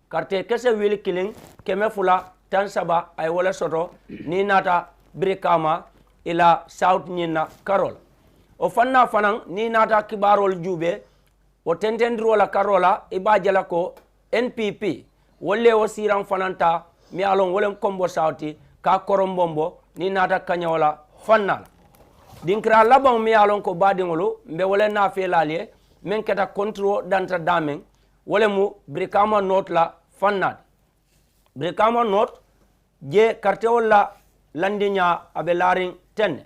quartier kese wili killing keme fula tan saba ay wala soto ni nata Brikama ila South nyina Karol o fanna fanan ni nata kibarol jube o tentendro la Karola ibajala ko NPP wolle o siran fananta mi alon wolem Kombo South ka korombombo ni nata kanyawala fannala dinkra labon mi alon ko badingolu mbe wole na felaliye men keta control danta damen wolemu Brikama North la fannade Brikama North je quartier la landinya abelaring tenne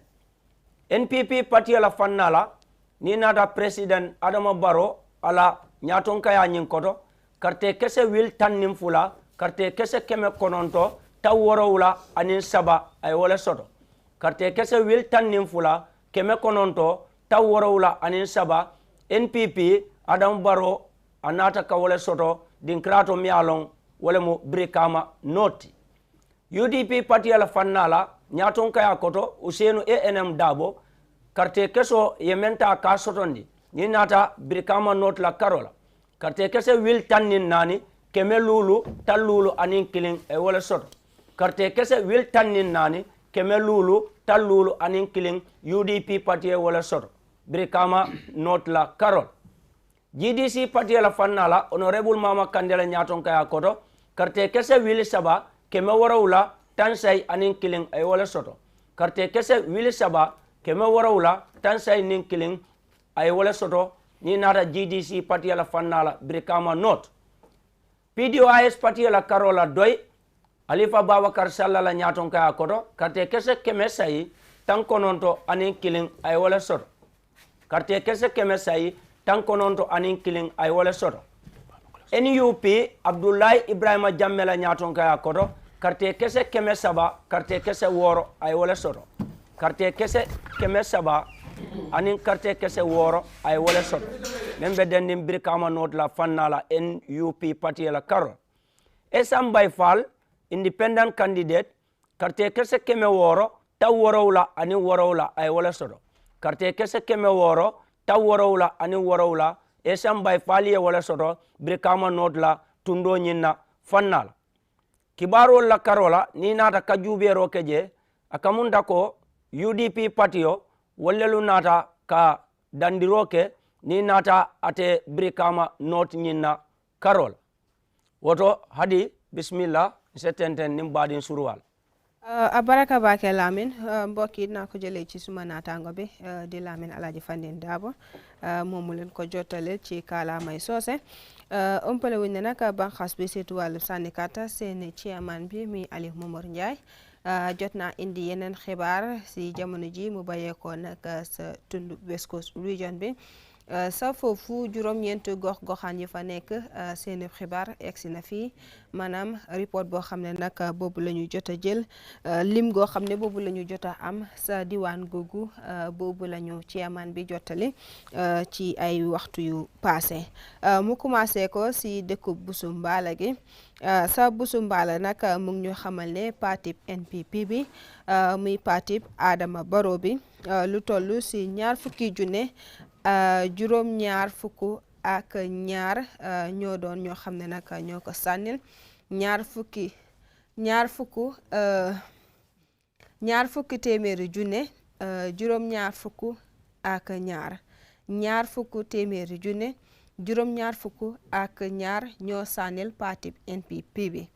NPP parti la fannala ni nata president Adama Barrow ala nyaton kaya nyin koto quartier kese wil tannim fula quartier kese keme kononto taworowla anin saba ay wala soto quartier kese wil tannim fula keme kononto taworowla anin saba NPP Adama Barrow anata ka wala soto dinkrato mialon wala mu Brikama North UDP parti la fannala nyaton kaya koto Usenu ANM Dabo quartier keso yementa ka sotondi ni nata Brikama North la Karola quartier kese wil tannin nani keme lulu talulu anin killing e wala soto quartier kese wil tannin nani keme lulu talulu anin killing UDP parti e wala soto Brikama North la Karola GDC parti la fannala honorable mama kandela nyaton kaya koto quartier kese wil saba keme warawla tansay anin killing ay wala soto quartier kese wil saba keme warawla tansay nin killing ay wala soto ni nata GDC parti la fannala Brikama North PDOIS parti la Karola doy Alifa Babakar Salla la nyaton kaya koto quartier kese keme say tan kononto anin killing ay wala soto quartier kese keme say tan kononto anin killing ay wala soto NUP Abdullah Ibrahima Jammela nyaton kaya koto quartier kese keme saba quartier kese woro ay wala soto quartier kese keme saba anin quartier kese woro ay wala soto membe dendim Brikama North la fannala NUP parti la Karol Esam Bayfal independent candidate quartier kese keme woro taworowla anin worowla ay wala soto quartier kese keme woro taworowla anin worowla Esam Bayfal ye wala soto Brikama North la tundo nyina fannala kibaro la Karola ni nata kajubero keje akamunda ko UDP patio wallelu nata ka dandiroke ni nata ate Brikama North nyina Karola woto hadi bismillah setenten nimbadin surwal abaraka bake Lamin mbokki na ko jëlé ci suma natango bi di Lamin Alaaji Fandin Dabo momu len ko jotale ci kala may sosé umpale wuñ nak banxas bi setu walu sanikata seen chairman bi mi Ali Momar Ndiaye jot naa indi yeneen xibaar si jamono ji mu bàyyeekoo nag sa tund West Coast Region bi sa foofu juróom-ñeent gox-goxaan yi fa nekk seen xibaar egsi na fii maanaam report boo xam ne nag boobu la ñu jot a jël lim goo xam ne boobu la ñu jot a am sa diwaan googu boobu la ñu chairman bi jottali ci ay waxtu yu passé mu commencé ko si dëkku Busumbala gi sa Busumbala nag mu ngi ñu xamal ne parti NPP bi muy parti Adama Barrow bi lu toll si 20 junne juróom-ñaar fukk ak ñaar ñoo doon ñoo xam ne nag ñoo ko sànnil ñaar fukki téeméeri junne juróom-ñaar fukk ak ñaar ñaar fukk téeméeri junne juróom-ñaar fukk ak ñaar ñoo sànnil parti NPP bi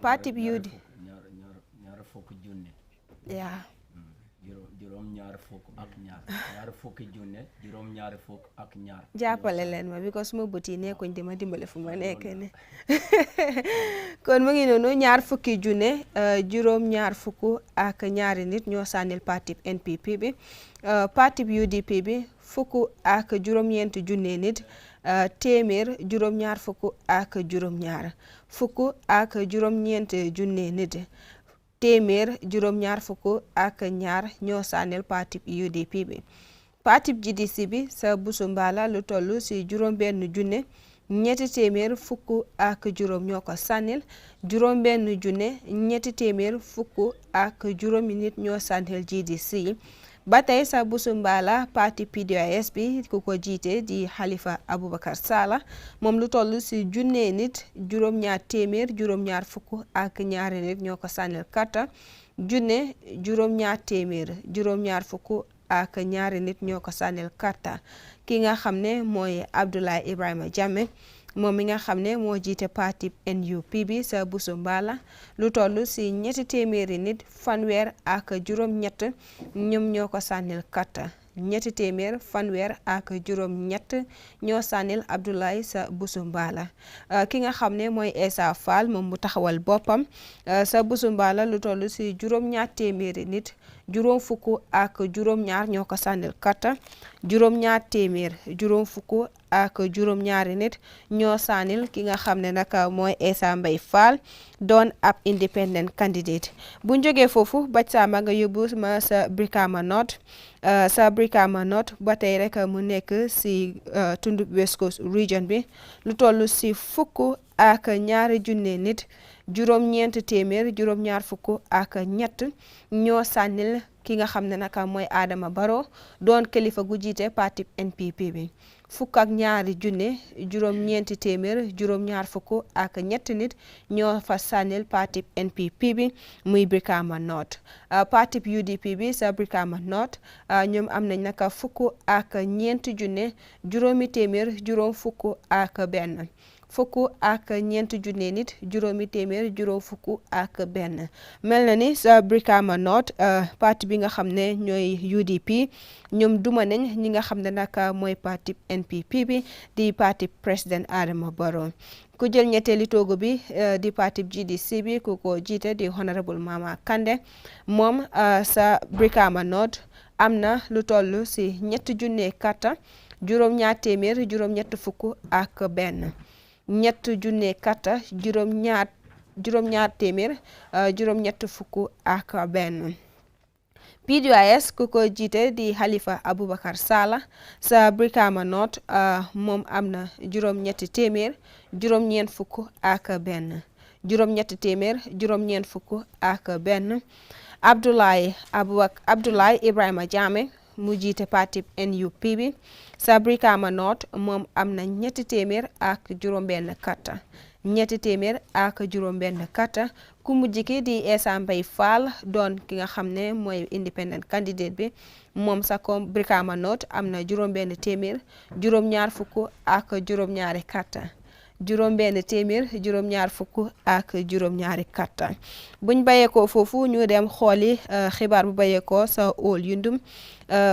parti bi UD ñaar fukk junne yaa juróom-ñaar fukk ak ñaar ñaar fukki junne juróom-ñaar fukk ak ñaar jàppale leen ma because ma bët yi nekkuñ di ma dimbale fu ma nekk ne kon mu ngi noonu ñaar fukki junne juróom-ñaar fukk ak ñaari nit ñoo sànnil parti NPP bi parti UDP bi fukk ak juróom-ñeent junne nit téeméer juróom-ñaar fukk ak juróom-ñaar fukk ak juróom-ñeent junne nit téeméer juróom-ñaar fukk ak ñaar ñoo sànnil parti UDP bi parti GDC bi sa Busumbala lu toll si juróom-benn junne ñetti téeméer fukk ak juróom ñoo ko sànnil juróom-benn junne ñetti téeméer fukk ak juróomi nit ñoo sànnil GDC ba tey sa Busumbala parti PT8 bi ku ko jiite di Halifa Abubakar Sallah moom lu toll si junne nit juróom-ñaar téeméer juróom-ñaar fukk ak ñaari nit ñoo ko sànnil karta junne juróom-ñaar téeméer juróom-ñaar fukk ak ñaari nit ñoo ko sànnil karta ki nga xam ne mooy Abdoulaye Ibrahima Jammeh moom mi nga xam ne moo jiite parti NUP bi sa Busumbala lu toll si ñetti téeméeri nit fanweer ak juróom-ñett ñoom ñoo ko sànnil karta ñetti téeméer fanweer ak juróom-ñett ñoo sànnil Abdoulaye sa Busumbala ki nga xam ne mooy Essa Faal moom mu taxawal boppam sa Busumbala lu toll si juróom-ñaar téeméeri nit juróom fukk ak juróom-ñaar ñoo ko sànnil karta juróom-ñaar téeméer juróom fukk ak juróom-ñaari nit ñoo sànnil ki nga xam ne nag mooy Essa Mbay Faal doon ab independent candidate bu ñu jógee foofu baj sama nga yóbbu ma sa Brikama North sa Brikama North ba tey rek mu nekk si tundu West Coast Region bi lu toll si fukk ak ñaari junne nit juróom-ñeent téeméer juróom-ñaar fukk ak ñett ñoo sànnil ki nga xam ne nag mooy Adama Barrow doon kilifa gu jiite parti NPP bi fukk ak ñaari junne juróom-ñeenti téeméer juróom-ñaar fukk ak ñett nit ñoo fa sànnil parti NPP bi muy Brikama North parti UDP bi sa Brikama North ñoom am nañ naka fukk ak ñeenti junne juróomi téeméer juróom fukk ak benn fukk ak ñeent junne nit juróomi téeméer juróom fukk ak benn mel na ni sa Brikama North parti bi nga xam ne ñooy UDP ñoom duma nañ ñi nga xam ne nag mooy parti NPP bi di parti président Adama Barrow ku jël ñetteeli toogu bi di parti GDC bi ku ko jiite di honorable Mama Kandeh moom sa Brikama North am na lu toll si ñetti junne karta juróom-ñaar téeméer juróom-ñett fukk ak benn ñett junne karta juróom-ñaar téeméer juróom-ñett fukk ak benn PDOIS ku ko jiite di Halifa Abubakar Sallah sa Brikama North moom am na juróom-ñetti téeméer juróom-ñeent fukk ak benn juróom-ñetti téeméer juróom-ñeent fukk ak benn Abdoulaye Ibrahima Jammeh mu jiite parti NUP bi sa Brikama North moom am na ñetti téeméer ak juróom-benn karta ñetti téeméer ak juróom-benn karta ku mujj ki di Essa Mbay Faal doon ki nga xam ne mooy independent candidate bi moom sa ko Brikama North am na juróom-benn téeméer juróom-ñaar fukk ak juróom-ñaari karta juróom benn téeméer juróom ñaar fukk ak juróom ñaari karta buñ bàyyeekoo foofu ñu dem xooli xibaar bu bàyyeekoo sa óol yundum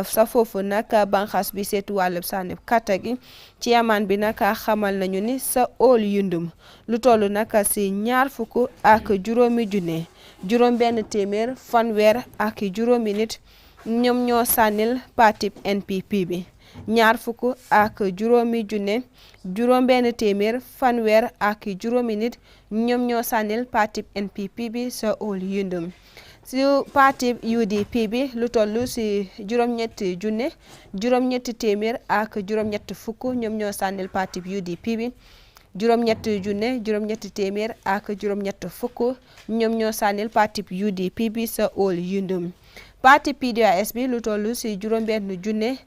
sa foofu nag banxaas bi seetu wàllub sànni karta gi ci yamaan bi nag xamal nañu ni sa óol yundum lu toll nag si ñaar fukk ak juróomi junne juróom benn téeméer fanweer ak juróomi nit ñoom ñoo sànnil parti NPP bi ñaar fukk ak juróomi junne juróom benn téeméer fanweer ak juróomi nit ñoom ñoo sànnil parti NPP bi sa óol yundum si parti UDP bi lu toll si juróom-ñetti junne juróom-ñetti téeméer ak juróom-ñetti fukk ñoom ñoo sànnil parti UDP bi juróom-ñetti junne juróom-ñetti téeméer ak juróom-ñetti fukk ñoom ñoo sànnil parti UDP bi sa óol yundum parti PDOIS bi lu toll si juróom-benn junne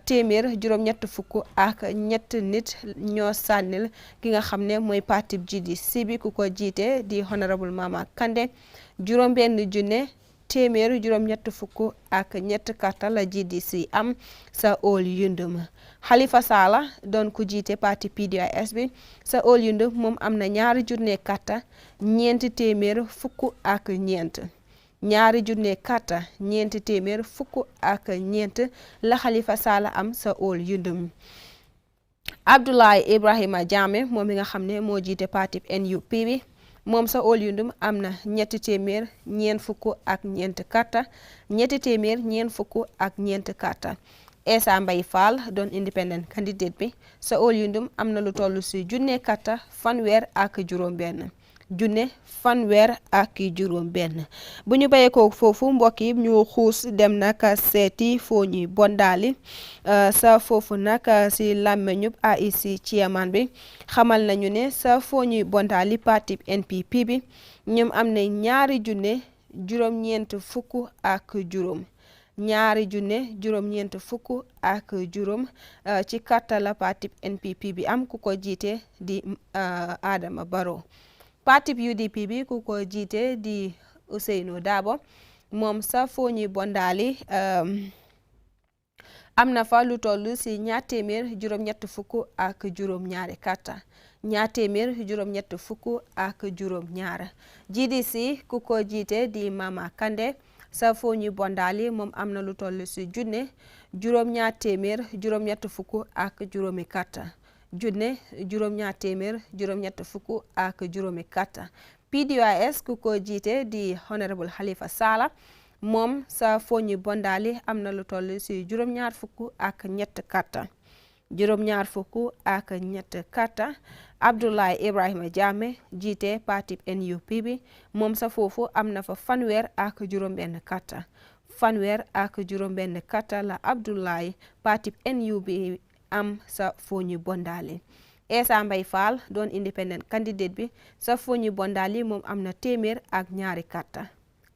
téeméer juróom-ñett fukk ak ñett nit ñoo sànnil ki nga xam ne mooy parti GDC bi ku ko jiite di honorable Mama Kandeh juróom-benn junne téeméer juróom-ñett fukk ak ñett karta la GDC am sa óol yundum Halifa Sallah doon ku jiite parti PDOIS bi sa óol yundum moom am na ñaari junne karta ñeenti téeméer fukk ak ñeent ñaari junne karta ñeenti téeméer fukk ak ñeent la Halifa Sallah am sa óol yundum Abdoulaye Ibrahima Jammeh moom mi nga xam ne moo jiite parti NUP bi moom sa óol yundum am na ñetti téeméer ñeent fukk ak ñeent karta ñetti téeméer ñeent fukk ak ñeent karta Essa Mbay Fall doon independent candidate bi sa óol yundum am na lu toll si junne karta fanweer ak juróom benn junne fanweer ak juróom benn bu ñu bàyyeekoo foofu mbokk yi ñu xuus dem nag seeti foo ñuy bondaali sa foofu nag si làmmeñub AIC chairman bi xamal nañu ne sa foo ñuy bondaali parti NPP bi ñoom am na ñaari junne juróom-ñeent fukk ak juróom ñaari junne juróom-ñeent fukk ak juróom ci karta la parti NPP bi am ku ko jiite di Adama Barrow parti UDP bi ku ko jiite di Ousainou Darboe moom sa foo ñuy bondaali am na fa lu toll si ñaar téeméer juróom-ñett fukk ak juróom ñaari karta ñaar téeméer juróom-ñett fukk ak juróom ñaar GDC ku ko jiite di Mama Kandeh sa foo ñuy bondaali moom am na lu toll si junne juróom-ñaar téeméer juróom-ñett fukk ak juróomi karta junne juróom-ñaar téeméer juróom-ñett fukk ak juróomi karta PDOIS ku ko jiite di honorable Halifa Sallah moom sa foo ñuy bondaali am na lu toll si juróom-ñaar fukk ak ñett karta juróom-ñaar fukk ak ñett karta Abdoulaye Ibrahima Jammeh jiite parti NUP bi moom sa foofu am na fa fanweer ak juróom benn karta fanweer ak juróom benn karta la Abdoulaye parti NUP am sa foo ñuy bondaali Essa Mbay Fall doon independent candidate bi sa foo ñuy bondaali moom am na téeméer ak ñaari karta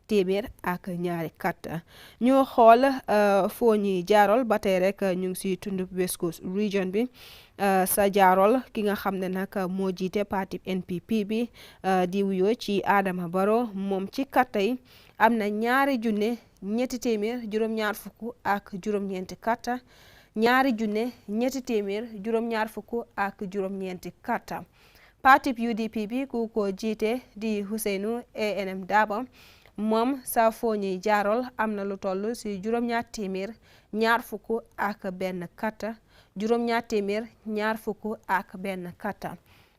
téeméer ak ñaari karta ñu xool foo ñuy jaarol ba tey rek ñu ngi si tundub West Coast region bi sa jaarol ki nga xam ne nag moo jiite parti NPP bi di wuyoo ci Adama Barrow moom ci karta yi am na ñaari junne ñetti téeméer juróom-ñaar fukk ak juróom-ñeenti karta ñaari junne ñetti téeméer juróom-ñaar fukk ak juróom-ñeenti karta parti UDP bi ku ko jiite di Ousainou A&M Darboe moom sa foo ñuy jaarol am na lu toll si juróom-ñaar téeméer ñaar fukk ak benn karta juróom-ñaar téeméer ñaar fukk ak benn karta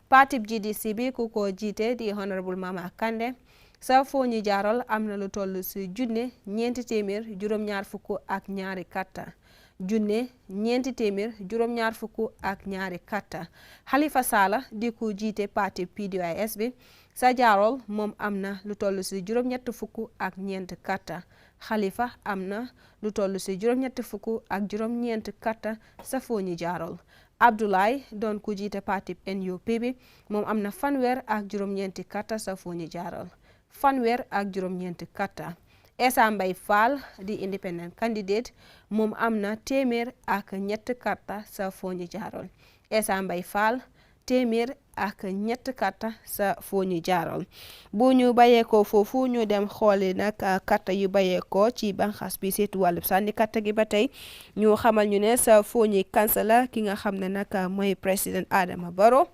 parti GDC bi ku ko jiite di honorable Mama Kandeh sa foo ñuy jaarol am na lu toll si junne ñeenti téeméer juróom-ñaar fukk ak ñaari karta junne ñeenti téeméer juróom-ñaar fukk ak ñaari karta Halifa Sallah di ku jiite parti PDOIS bi sa jaarol moom am na lu toll si juróom-ñett fukk ak ñeent karta Halifa am na lu toll si juróom-ñett fukk ak juróom-ñeent karta sa foo ñuy jaarol Abdoulaye doon ku jiite parti NUP bi moom am na fanweer ak juróom-ñeenti karta sa foo ñuy jaarol fanweer ak juróom-ñeenti karta Essa Mbay Fall di independent candidate moom am na téeméer ak ñett karta sa foo ñuy jaarol Essa Mbay Fall téeméer ak ñett karta sa foo ñuy jaarol bu ñu bàyyeekoo foofu ñu dem xooli nag karta yu bàyyeekoo ci banxaas bi seetu wàllub sànni karta gi ba tey ñu xamal ñu ne sa foo ñuy kansala ki nga xam ne nag mooy président Adama Barrow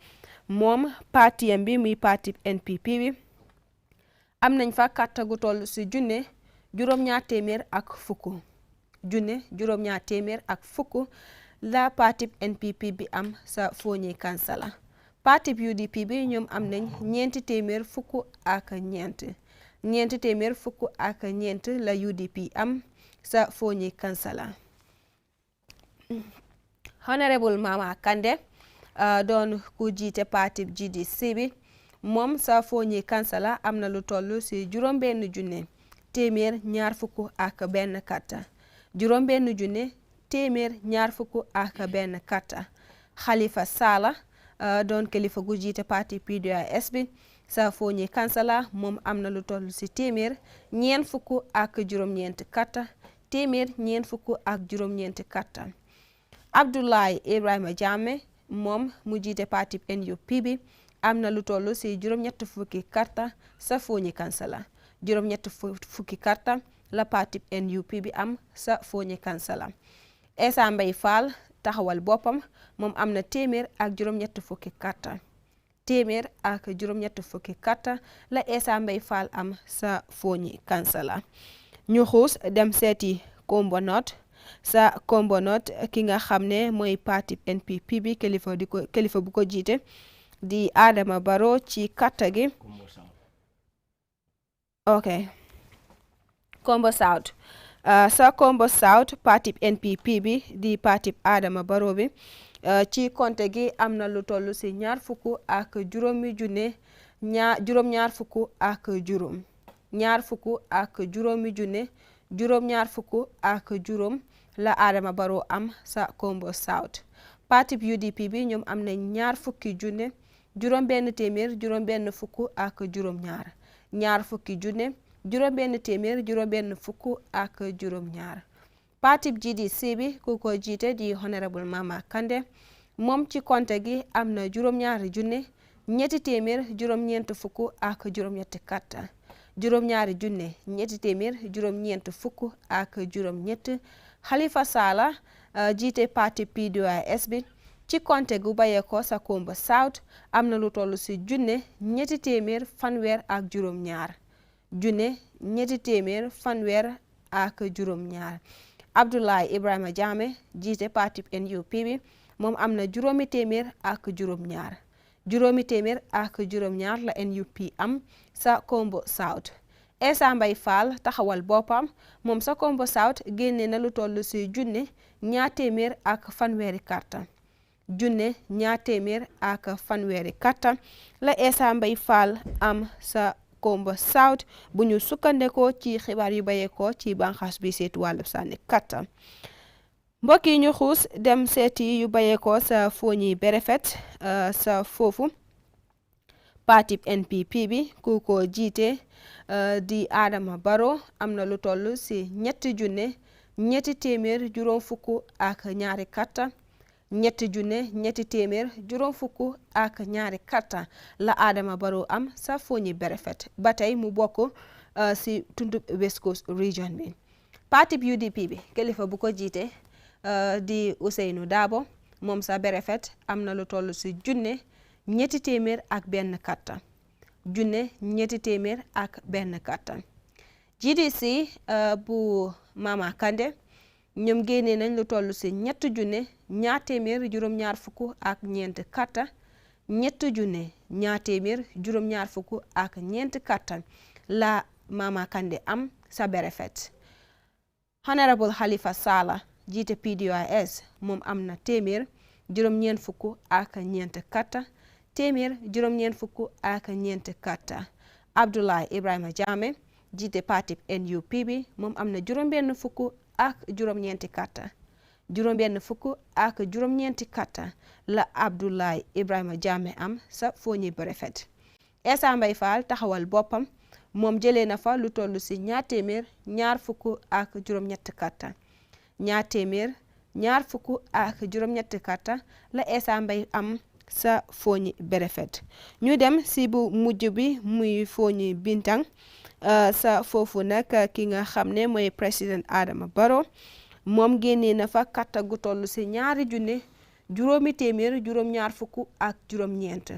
moom partiyam bi muy parti NPP bi am nañ fa carte gu toll si junne juróom-ñaar téeméer ak fukk junne juróom-ñaar téeméer ak fukk la parti NPP bi am sa Foni Kansala parti UDP bi ñoom am nañ ñeenti téeméer fukk ak ñeenti téeméer fukk ak ñeent la UDP am sa Foni Kansala Honorable Mama Kandeh doon ku jiite parti GDC bi moom sa Foni Kansala am na lu toll si juróom-benn junne téeméer ñaar fukk ak benn carte juróom-benn junne téeméer ñaar fukk ak benn carte Halifa Sallah doon kilifa gu jiite parti PT8 bi sa Foni Kansala moom am na lu toll si téeméer ñeent fukk ak juróom-ñeenti carte téeméer ñeent fukk ak juróom-ñeenti carte Abdoulaye Ibrahima Jammeh moom mu jiite parti NUP bi am na lu toll si juróom-ñett fukki carte sa Foni Kansala juróom-ñett fukki carte la parti NUP bi am sa Foni Kansala Essa Mbay Fall taxawal boppam moom am na téeméer ak juróom-ñett fukki carte téeméer ak juróom-ñett fukki carte la Essa Mbay Fall am sa Foni Kansala ñu xuus dem seeti Kombo North sa Kombo North ki nga xam ne mooy parti NPP bi kilifa bu ko jiite di Adama Barrow ci carte gi ok Kombo South sa Kombo South parti NPP bi di parti Adama Barrow bi ci konte gi am na lu toll si ñaar fukk ak juróomi junne juróom-ñaar fukk ak juróom ñaar fukk ak juróomi junne juróom-ñaar fukk ak juróom la Adama Barrow am sa Kombo South parti UDP bi ñoom am na ñaar fukki junne juróom-benn téeméer juróom-benn fukk ak juróom-ñaar ñaar fukki junne juróom-benn téeméer juróom-benn fukk ak juróom-ñaar parti GDC bi ku ko jiite di Honorable Mama Kandeh moom ci konte gi am na juróom-ñaari junne ñetti téeméer juróom-ñeent fukk ak juróom-ñetti carte juróom-ñaari junne ñetti téeméer juróom-ñeent fukk ak juróom-ñett Halifa Sallah jiite parti PT8 bi ci konte gu bàyyeekoo sa Kombo South am na lu toll si junne ñetti téeméer fanweer ak juróom-ñaar junne ñetti téeméer fanweer ak juróom-ñaar Abdoulaye Ibrahima Jammeh jiite parti NUP bi moom am na juróomi téeméer ak juróom-ñaar juróomi téeméer ak juróom-ñaar la NUP am sa Kombo South Essa Mbay Fall taxawal boppam moom sa Kombo South génne na lu toll si junne ñaar téeméer ak fanweeri carte junne ñaar téeméer ak fanweeri carte la Essa Mbay Fall am sa Kombo South bu ñu sukkandekoo ci xibaar yu bayeekoo ci banxaas bi seetu wàllu sànni carte mbokk yi ñu xuus dem seeti yu bayeekoo sa Foni Berefet sa foofu parti NPP bi ku ko jiite di Adama Barrow am na lu toll si ñetti junne ñetti téeméer juróom fukk ak ñaari carte ñetti junne ñetti téeméer juróom fukk ak ñaari carte la Adama Barrow am sa Foni Berefet ba tey mu bokk si tundub West Coast Region bi parti UDP bi kilifa bu ko jiite di Ousainou Darboe moom sa Berefet am na lu toll si junne ñetti téeméer ak benn carte junne ñetti téeméer ak benn carte GDC bu Mama Kandeh ñoom génnee nañ lu toll si ñett junne ñaar téeméer juróom-ñaar fukk ak ñeent carte ñett junne ñaar téeméer juróom-ñaar fukk ak ñeent carte la Mama Kandeh am sa Berefet Honorable Halifa Sallah jiite PDOIS moom am na téeméer juróom-ñeent fukk ak ñeent carte téeméer juróom-ñeent fukk ak ñeent carte Abdoulaye Ibrahima Jammeh jiite parti NUP bi moom am na juróom-benn fukk ak juróom-ñeenti carte juróom-benn fukk ak juróom-ñeenti carte la Abdoulaye Ibrahima Jammeh am sa Foni Berefet Essa Mbay Fall taxawal boppam moom jëlee na fa lu toll si ñaar téeméer ñaar fukk ak juróom-ñetti carte ñaar téeméer ñaar fukk ak juróom-ñetti carte la Essa Mbay am sa Foni Berefet ñu dem si bu mujj bi muy Foni Bintang sa foofu nag ki nga xam ne mooy président Adama Barrow moom génnee na fa carte gu toll si ñaari junne juróomi téeméer juróom-ñaar fukk ak juróom-ñeent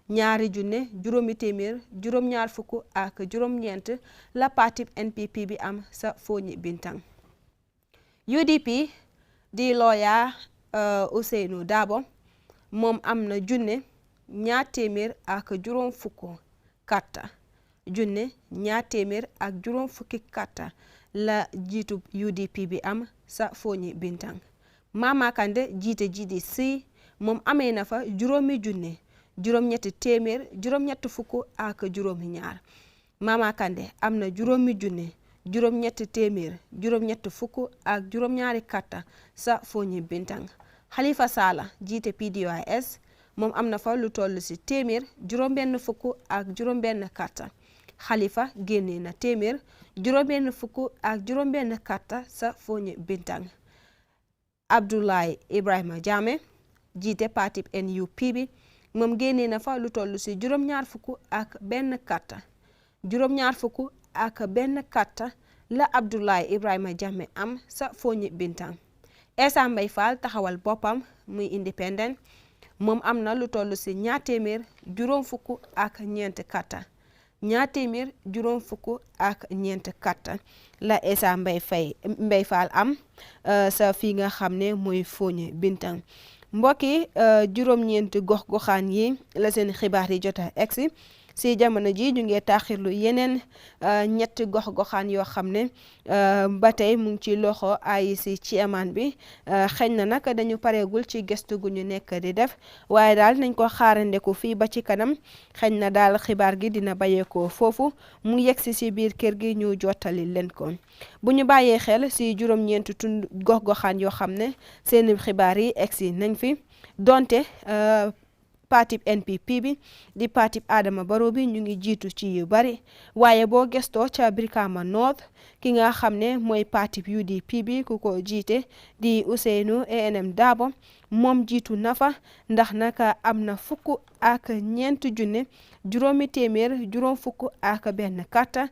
ñaari junne juróomi téeméer juróom-ñaar fukk ak juróom-ñeent la parti NPP bi am sa Foni Bintang. UDP di lawyer Ousseynou Dabo moom am na junne ñaar téeméer ak juróom fukk karta junne ñaar téeméer ak juróom fukki karta la jiitu UDP bi am sa Foni Bintang. Mama Kandeh jiite GDC moom amee na fa juróomi junne juróom-ñetti téeméer juróom-ñetti fukk ak juróomi ñaar. Mama Kandeh am na juróomi junne juróom-ñetti téeméer juróom-ñetti fukk ak juróom-ñaari karta sa Foni Bintang. Halifa Sallah jiite PDOIS moom am na fa lu toll ci téeméer juróom-benn fukk ak juróom-benn karta. Halifa génnee na téeméer juróom-benn fukk ak juróom-benn karta sa Foni Bintang. Abdoulaye Ibrahima Jammeh jiite parti NUP bi moom génnee na fa lu toll ci juróom-ñaar fukk ak benn karta. juróom-ñaar fukk ak benn karta la Abdoulaye Ibrahima Jammeh am sa Foni Bintang. Essa Mbay Fall taxawal boppam muy independent moom am na lu toll ci ñaar téeméer juróom fukk ak ñeent karta. ñaar téeméer juróom fukk ak ñeent karta la Essa Mbay Fall am sa fi nga xam ne mooy Foni Bintang. mbokki juróom-ñeent gox-goxaan yi la seen xibaar yi jota egsi si jamono ji ñu ngi taaxirlu yeneen ñetti gox-goxaan yoo xam ne ba tey mu ngi ci loxo IEC chairman bi xëy na nag dañu pareegul ci gëstu gu ñu nekk di def waaye daal nañ ko xaarandeku fii ba ci kanam xëy na daal xibaar gi dina bàyyeekoo foofu mu yegsi si biir kër gi ñu jottali leen ko. bu ñu bàyyee xel si juróom-ñeent tund gox-goxaan yoo xam ne seen xibaar yi egsi nañ fi donte parti NPP bi di parti Adama Barrow bi ñu ngi jiitu ci yu bari waaye boo gestoo ca Brikama North ki nga xam ne mooy parti UDP bi ku ko jiite di Ousseynou ANM Dabo moom jiitu na fa ndax naka am na fukk ak ñeent junne juróomi téeméer juróom fukk ak benn karta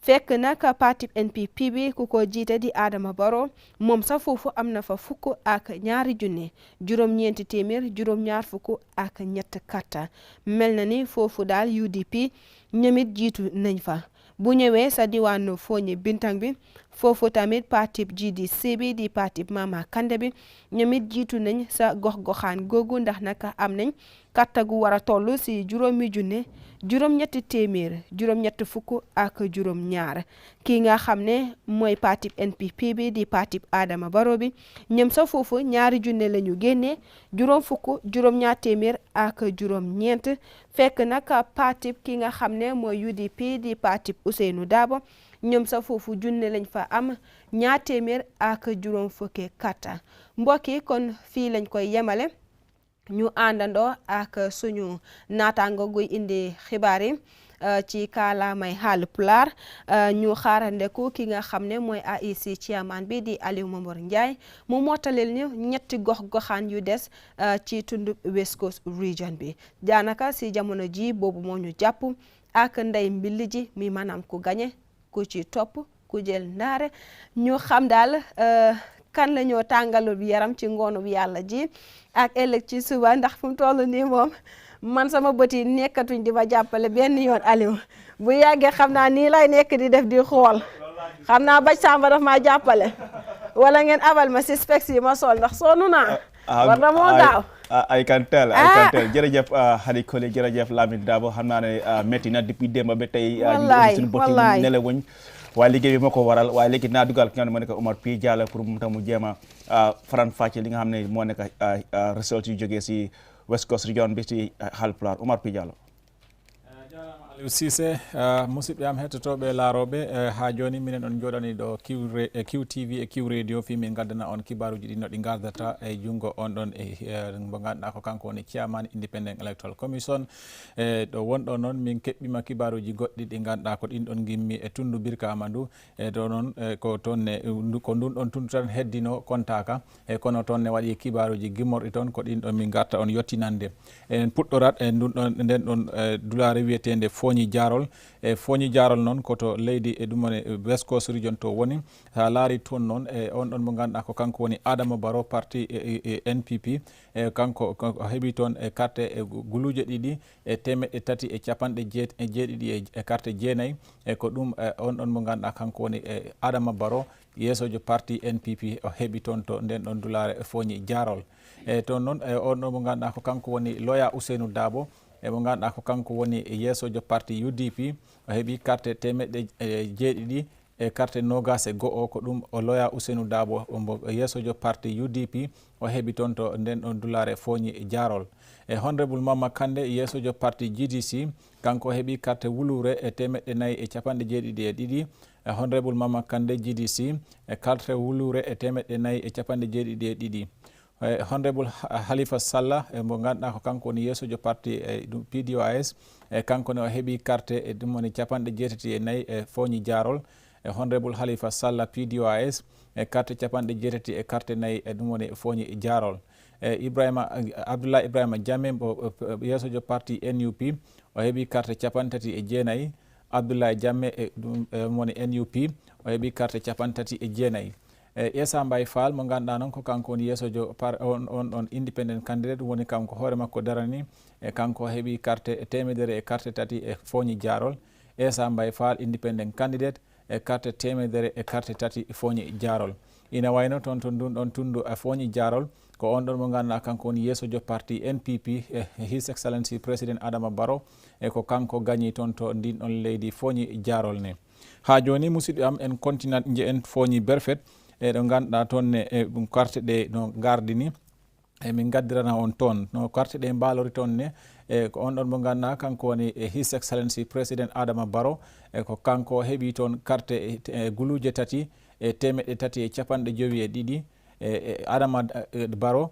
fekk nag parti NPP bi ku ko jiite di Adama Barrow moom sa foofu am na fa fukk ak ñaari junne juróom-ñeenti téeméer juróom-ñaar fukk ak ñett karta mel na ni foofu daal UDP ñoomit jiitu nañ fa. bu ñëwee sa diwaanu Foni Bintang bi foofu tamit parti GDC bi di parti Mama Kandeh bi ñoomit jiitu nañ sa gox-goxaan googu ndax naka am nañ karta gu war a toll si juróomi junne juróom-ñetti téeméer juróom-ñetti fukk ak juróom-ñaar kii nga xam ne mooy parti NPP bi di parti Adama Barrow bi ñoom sa foofu ñaari junne la ñu génnee juróom fukk juróom-ñaar téeméer ak juróom-ñeent fekk nag parti ki nga xam ne mooy UDP di parti Ousseynou Dabo ñoom sa foofu junne lañ fa am ñaar téeméer ak juróom fukki karta mbokki kon fii lañ koy yemale. ñu àndandoo ak suñu naataango guy indi xibaar yi ci kaalaamay Haalpulaar ñu xaarandeku ki nga xam ne mooy IEC chairman bi di Alieu Momar Njie mu mottalil ñu ñetti gox-goxaan yu des ci tund West Coast Region bi daanaka si jamono ji boobu moo ñu jàpp ak ndey mbilli ji mi maanaam ku gañe ku ci topp ku jël ndaare ñu xam daal kan la ñoo tàngalu bi yaram ci ngoonu bi yàlla ji ak ëllëg ci suba ndax fu mu toll nii moom man sama bët yi nekkatuñ di ma jàppale benn yoon Aliou bu yàggee xam naa nii lay nekk di def di xool xam naa baj samba daf maa jàppale wala ngeen abal ma si specs yi ma sol ndax soonu naa war na moo gaaw I can tell jërëjëf Hadi Koli jërëjëf Lamine Dabo xam naa ne métti na depuis démb ba tey suñu bët yi nelawuñ waaye liggéey bi moo ko waral waaye léegi naa dugal ki nga xam ne moo nekk Omar P Diallo pour mu tam mu jéem a faran fàcce li nga xam ne moo nekk result yu jógee si West Coast Region bi si Haalpulaar Omar P Diallo. Aliou Cissé musidɓe am hettotoɓe laaroɓe ha joni minen on joɗani ɗo QTV e Q radio fi min gaddana on kibaruji ɗi no ɗi gardata e jungo on ɗon mo ganduɗa ko kanko woni chairman Independent Electoral Commission ɗo wonɗo noon min keɓɓima kibaruji goɗɗi ɗi ganduɗa ko ɗin ɗon gimmi e tundu Birkama ndu e ɗo noon ko toon ko ndun ɗon tundu tan heddino kontaka e kono toon ne waɗi kibaruji gimmorɗi toon ko ɗin ɗon min garta on yettinande en puɗɗorat e nden ɗon dulare wiyetende Foñi Jarol Foñi Jarol noon koto leydi e ɗum woni West Coast region to woni ha laari toon noon on ɗon mo ganduɗa ko kanko woni Adama Barrow parti NPP kanko heeɓi toon e carte guluje ɗiɗi e 330 e carte jeenayyi ko ɗum on ɗon mo ganduɗa kanko woni Adama Barrow yeesojo parti NPP o heeɓi toon to nden ɗon dulare Foñi Jarol toon noon on ɗon mo ganduɗa ko kanko woni Loya Ousainou Dabo mo ganduɗa ko kanko woni yeesojo parti UDP o heeɓi carte 700 e carte nogas e go'o ko ɗum o Loya Ousainou Dabo mo yeesojo parti UDP o heeɓi toon to nden ɗon dulare Foñi Jarol honorable Mama Kande yeesojo parti GDC kanko heeɓi carte wulure e 472 honorable Mama Kande GDC e carte wulure e 472 honorable Halifa Sallah mo ganduɗa ko kanko woni yeesojo parti PDOIS kanko ne o heeɓi carte e ɗum woni 64 e Foñi Jarol honorable Halifa Sallah PDOIS e carte 80 e carte 4 e ɗum woni Foñi Jarol Abdoulaye Ibrahima Jammeh mo yeesojo parti NUP o heeɓi carte 39 Abdoulaye Jammeh e ɗum woni NUP o heeɓi carte 39 Essa Mbaye Fall mo ganduɗa noon ko kanko woni yeesojo on independent candidate woni kanko hoore makko darani e kanko heeɓi carte 100 e carte 3 e Foñi Jarol Essa Mbaye Fall independent candidate e carte 100 e carte 3 Foñi Jarol ina wayno toon to ndun ɗon tundu Foñi Jarol ko on ɗon mo ganduɗa kanko woni yeesojo parti NPP His Excellency President Adama Barrow e ko kanko gagni toon to ndin ɗon leydi Foñi Jarol ne ha joni musidɓe am en continat je en Foñi Berfet ɗo ganduɗa toon ne carte ɗe no gardini min gaddirana on toon no carte ɗe mbalori toon ne ko on ɗon mo ganduɗa kanko woni His Excellency President Adama Barrow ko kanko heeɓi toon carte guluje 3 e 352 Adama Barrow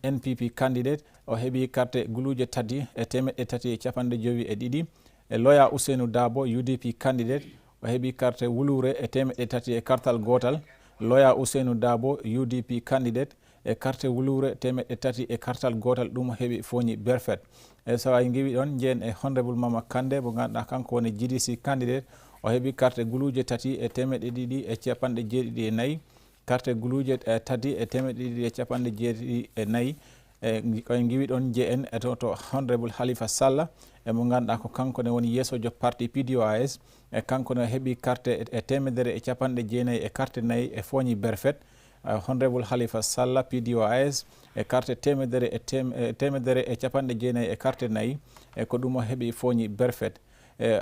NPP candidate o heeɓi carte guluje 3 e 352 Loya Ousainou Dabo UDP candidate o heeɓi carte wulure e 300 e kartal gotal Loya Ousainou Dabo UDP candidate e carte wulure 300 e kartal gotal ɗum heeɓi Foñi Berfet so a giwi ɗon jeen e honorable Mama Kande mo ganduɗa kanko woni GDC candidate o heeɓi carte guluje 3 e 274 carte guluje 3 e 274 koye giwi ɗon je en to honorable Halifa Sallah mo ganduɗa ko kanko ne woni yeesojo parti PDOIS e kanko ne heeɓi carte 190 e carte 4 e Foñi Berfet honorable Halifa Sallah PDOIS e carte 190 e carte 4 e ko ɗum o heeɓi Foñi Berfet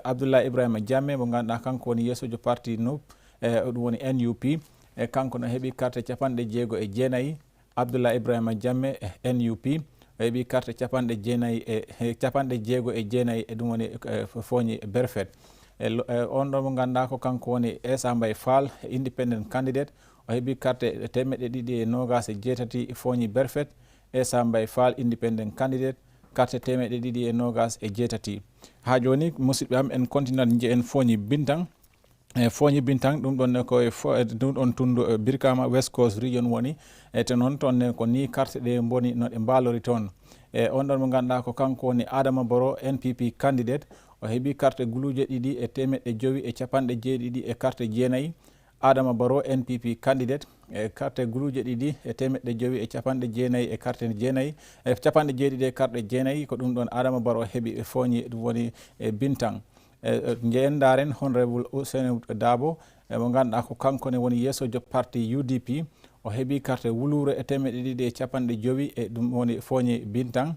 Abdoulaye Ibrahima Jammeh mo ganduɗa kanko woni yeesojo parti NUP ɗum woni NUP e kanko no heeɓi carte 69 Abdoulaye Ibrahima Jammeh e NUP o heeɓi carte 69 e ɗum woni Foñi Berfet on ɗon mo ganduɗa ko kanko woni Essa Mbaye Fall independent candidate o heeɓi carte 228 Foñi Berfet Essa Mbaye Fall independent candidate carte 228 ha joni musidɓe am en continat je en Foñi Bintang Foñi Bintang ɗum ɗon koye ɗum ɗon tundu Brikama West Coast region woni to noon toon ko ni carte ɗe boni no ɗe mbalori toon on ɗon mo ganduɗa ko kanko woni Adama Barrow NPP candidate o heeɓi carte guluje 2 e 570 e carte 9 Adama Barrow NPP candidate e carte guluje 2 e 570 e carte 9 e 70 e carte 9 ko ɗum ɗon Adama Barrow heeɓi Foñi ɗum woni Bintang jeen daren honorable Ousainou Dabo mo ganduɗa ko kanko ne woni yeesojo parti UDP o heeɓi carte wulure e 250 e ɗum woni Foñi Bintang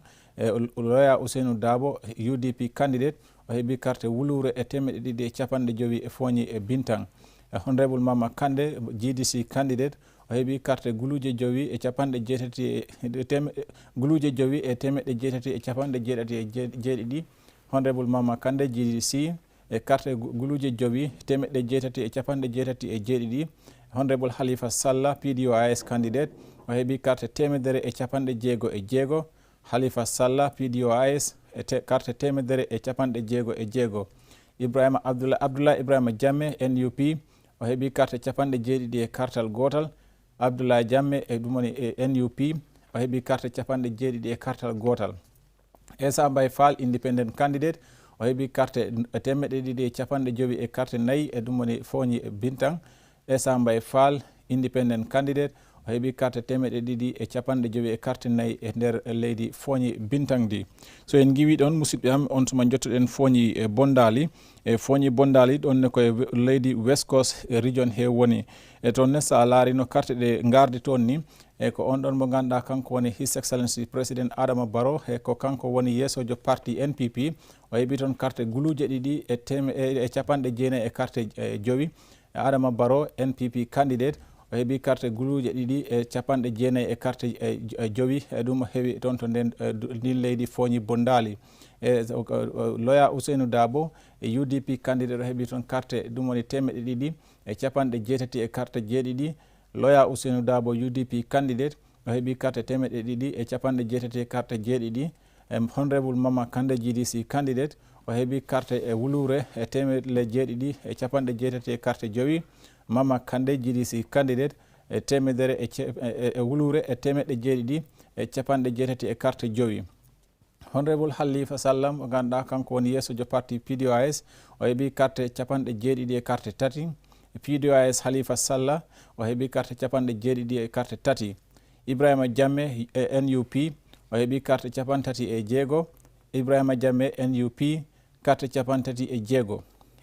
Loya Ousainou Dabo UDP candidate o heeɓi carte wulure e 250 e Foñi Bintang honorable Mama Kande GDC candidate o heeɓi carte guluje 5 e 80 guluje 5 e 377 honorable Mama Kande GDC e carte guluje 5 377 honorable Halifa Sallah PDOIS candidate o heeɓi carte 166 Halifa Sallah PDOIS e carte 166 Abdoulaye Ibrahima Jammeh NUP o heeɓi carte 70 e kartal gotal Abdoulaye Jammeh e ɗum woni NUP o heeɓi carte 70 e kartal gotal Essa Mbaye Fall independent candidate o o heɓi carte 250 e ɗum woni Foñi Bintang. Essa Mbaye Fall independent candidate o heɓi carte 250 e nder leydi Foñi Bintang ndi. So en giwi ɗon musidɓe am on tuma jottoɗen Foñi Bondali e Foñi Bondali ɗon ne koye leydi West Coast region he woni e toon ne sa laarino carte ɗe gardi toon ni e ko on ɗon mo ganduɗa kanko woni His Excellency President Adama Barrow e ko kanko woni yeesojo parti NPP o heɓi toon carte guluuje ɗiɗi e capanɗe jeenayi e carte jowi. Adama Barrow NPP candidate o heɓi carte guluuje ɗiɗi e capanɗe jeenayi e carte jowi e ɗum heewi toon to ndin leydi Foñi Bondali. Loya Ousainou Dabo e UDP candidate o heɓi toon carte ɗum woni 200 e capanɗe 80 e carte jeeɗiɗi. Loya Ousainou Dabo UDP candidate o heɓi carte 200 e capanɗe 80 e carte jeeɗiɗi. Honorable Mama Kande GDC candidate o heɓi carte e wulure e 700 e capanɗe 80 e carte jowi. Mama Kande GDC candidate e 100 e wulure e 700 e capanɗe 80 e carte jowi. Honorable Halifa Sallam o ganduɗa kanko woni yeesojo parti PDOIS o heɓi carte capanɗe 7 e carte 3. PDOIS Halifa Sallah o heɓi carte capanɗe 7 e carte 3. Ibrahima Jamme NUP o heɓi carte 36. Ibrahima Jamme NUP carte 36.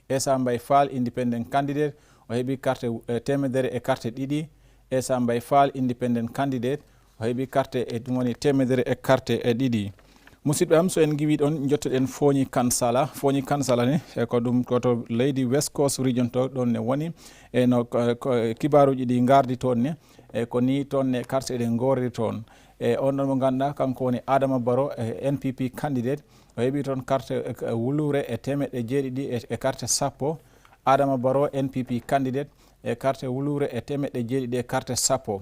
Essa Mbaye Fall independent candidate o heɓi carte 100 e carte 2. Essa Mbaye Fall independent candidate o heɓi carte e ɗum woni 100 e carte 2. musidɓe am so en giwi ɗon jottoɗen Foñi Kansala. Foñi Kansala ne ko ɗum koto leydi West Coast region to ɗon ne woni e no kibaruji ɗi gardi toon ne e ko ni toon ne carte ɗe gorri toon e on ɗon mo ganduɗa kanko woni Adama Barrow NPP candidate o heɓi toon carte wulure e 700 e carte 10. Adama Barrow NPP candidate e carte wulure e 700 e carte 10.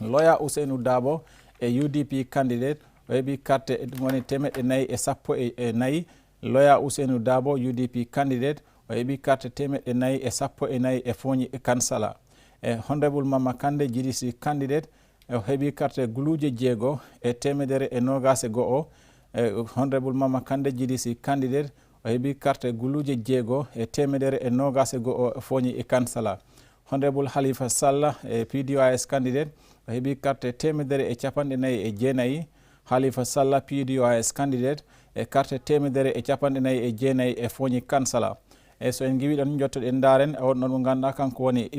Loya Ousainou Dabo e UDP candidate o heɓi carte ɗum woni 414. Loya Ousainou Dabo UDP candidate o heɓi carte 414 e Foñi Kansala. Honorable Mama Kande GDC candidate o heɓi carte guluuje 6 e 121. Honorable Mama Kande GDC candidate o heɓi carte guluuje 6 e 121 Foñi Kansala. Honorable Halifa Sallah e PDOIS candidate o heɓi carte 149. Halifa Sallah PDOIS candidate e carte 149 e Foñi Kansala. e so en giwi ɗon jottoɗen daren on ɗon mo ganduɗa kanko woni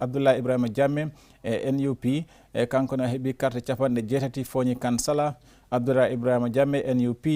Abdoulaye Ibrahima Jammeh e NUP e kanko ne heeɓi carte 80 Foñi Kansala. Abdoulaye Ibrahima Jammeh NUP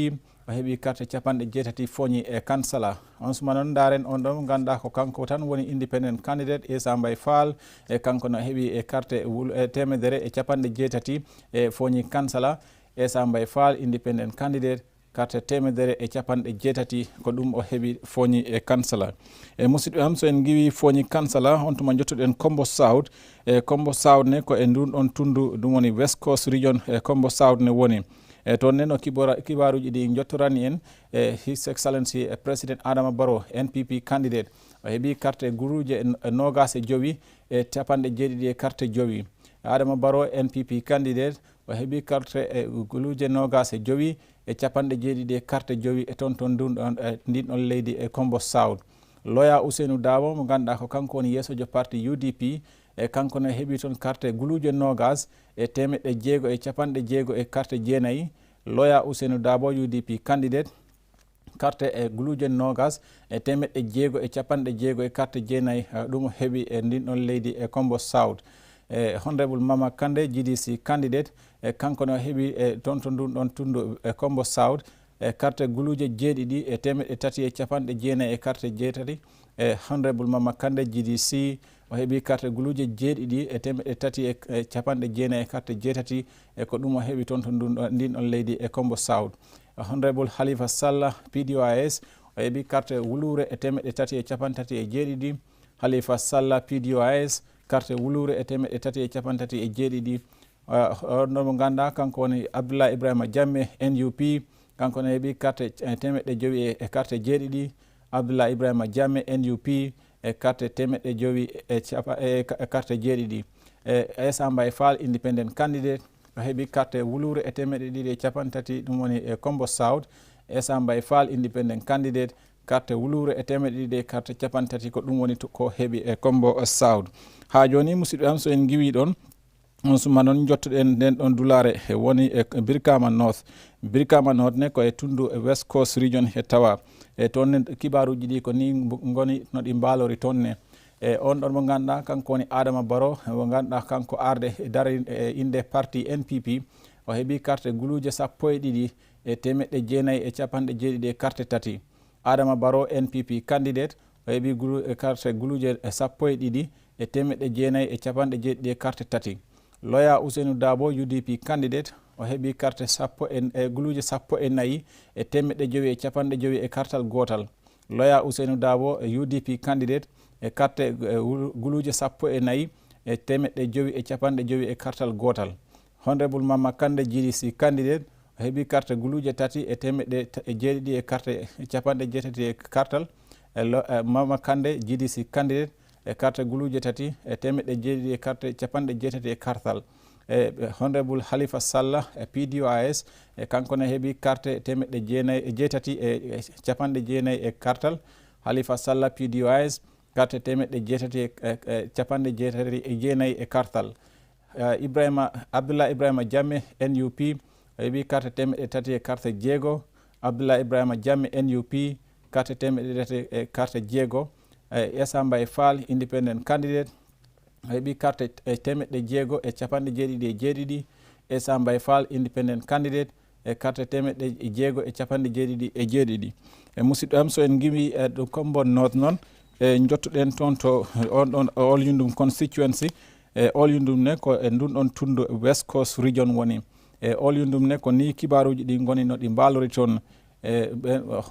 o heeɓi carte 80 Foñi e Kansala. on suma noon daren on ɗon mo ganduɗa ko kanko tan woni independent candidate Essa Mbaye Fall e kanko ne heeɓi e carte 180 e Foñi Kansala. Essa Mbaye Fall independent candidate carte 180 ko ɗum o heeɓi Foñi e Kansala. e musidɓe am so en giwi Foñi Kansala on tuma jottoɗen Kombo South e Kombo South ne ko e ndun ɗon tundu ɗum woni West Coast region e Kombo South ne woni e toon nen no kibaruji ɗi jottorani en e His Excellency President Adama Barrow NPP candidate o heeɓi carte guruje 25 e 70 e carte jowi. Adama Barrow NPP candidate o heeɓi carte e guluje 25 e 70 e carte jowi e toon ndin ɗon leydi e Kombo South. Loya Ousainou Dabo mo ganduɗa ko kanko woni yeesojo parti UDP e kanko ne heeɓi toon carte guluje 20 e 600 e 60 e carte jeenayi. Loya Ousainou Dabo UDP candidate carte e guluje 20 e 600 e 60 e carte jeenayi ɗum heeɓi e ndin ɗon leydi e Kombo South. Honorable Mama Kande GDC candidate e kanko no heeɓi e toon to ndun ɗon tundu e Kombo South e carte guluje 7 e 390 e carte 7 e Honorable Mama Kande GDC o heeɓi carte guluje 7 e 390 e carte 7 e ko ɗum o heeɓi toon to ndin ɗon leydi e Kombo South. Honorable Halifa Sallah PDOIS o heeɓi carte wulure e 337. Halifa Sallah PDOIS carte wulure e 337. on ɗon mo ganduɗa kanko woni Abdoulaye Ibrahima Jammeh NUP kanko ne heeɓi carte 5 e carte 7. Abdoulaye Ibrahima Jammeh NUP e carte 5 e carte 7. Essa Mbaye Fall independent candidate o heeɓi carte wulure e 230 ɗum woni e Kombo South Essa Mbaye Fall independent candidate carte wulure e temedde ɗiɗi carte capantati ko ɗum woni ko heeɓi e Kombo South. Ha joni musidɓe am so en giwi ɗon on suma noon jottoɗen nden ɗon dulare woni e Brikama North. Brikama North ne ko e tundu West Coast region he tawa e toon kibaruji ɗi ko ni goni no ɗi mbalori toon ne e on ɗon mo ganduɗa kanko woni Adama Barrow mo ganduɗa kanko arde dari inde parti NPP o heeɓi carte guluje 12 e temedde 9 e capanɗe 7 e carte tati. Adama Barrow NPP candidate o heeɓi carte guluje 12 e temedde 9 e capanɗe 7 e carte tati. Loya Ousseynou Dabo UDP candidate o heeɓi carte guluje 14 e temedde 9 e capanɗe 9 e kartal gotal. Loya Ousseynou Dabo UDP candidate e carte guluje 14 e temedde 9 e capanɗe 9 e kartal gotal. Honorable Mama Kande GDC candidate o heeɓi carte guluje 3 e temedde 7 e carte capanɗe 8 e kartal. Mama Kande GDC candidate e carte guluje 3 e temedde 7 e carte capanɗe 8 e kartal. Honorable Halifa Sallah PDOIS e kanko ne heeɓi carte temedde 8 e capanɗe 9 e kartal. Halifa Sallah PDOIS carte temedde 8 e capanɗe 9 e kartal. Abdullah Ibrahima Jamme NUP heeɓi carte temedde 3 e carte 6. Abdullah Ibrahima Jamme NUP carte temedde 3 e carte 6. Essa Mbaye Fall independent candidate heeɓi carte temedde 6 e capanɗe 7 e 7. Essa Mbaye Fall independent candidate e carte temedde 6 e capanɗe 7 e 7. e musidɗo am so en giwi ɗo Kombo North noon e jottuɗen toon to on ɗon Olyundum constituency e Olyundum ne ko e ndun ɗon tundu West Coast region woni e Olyundum ne ko ni kibaruji ɗi goni no ɗi mbalori toon e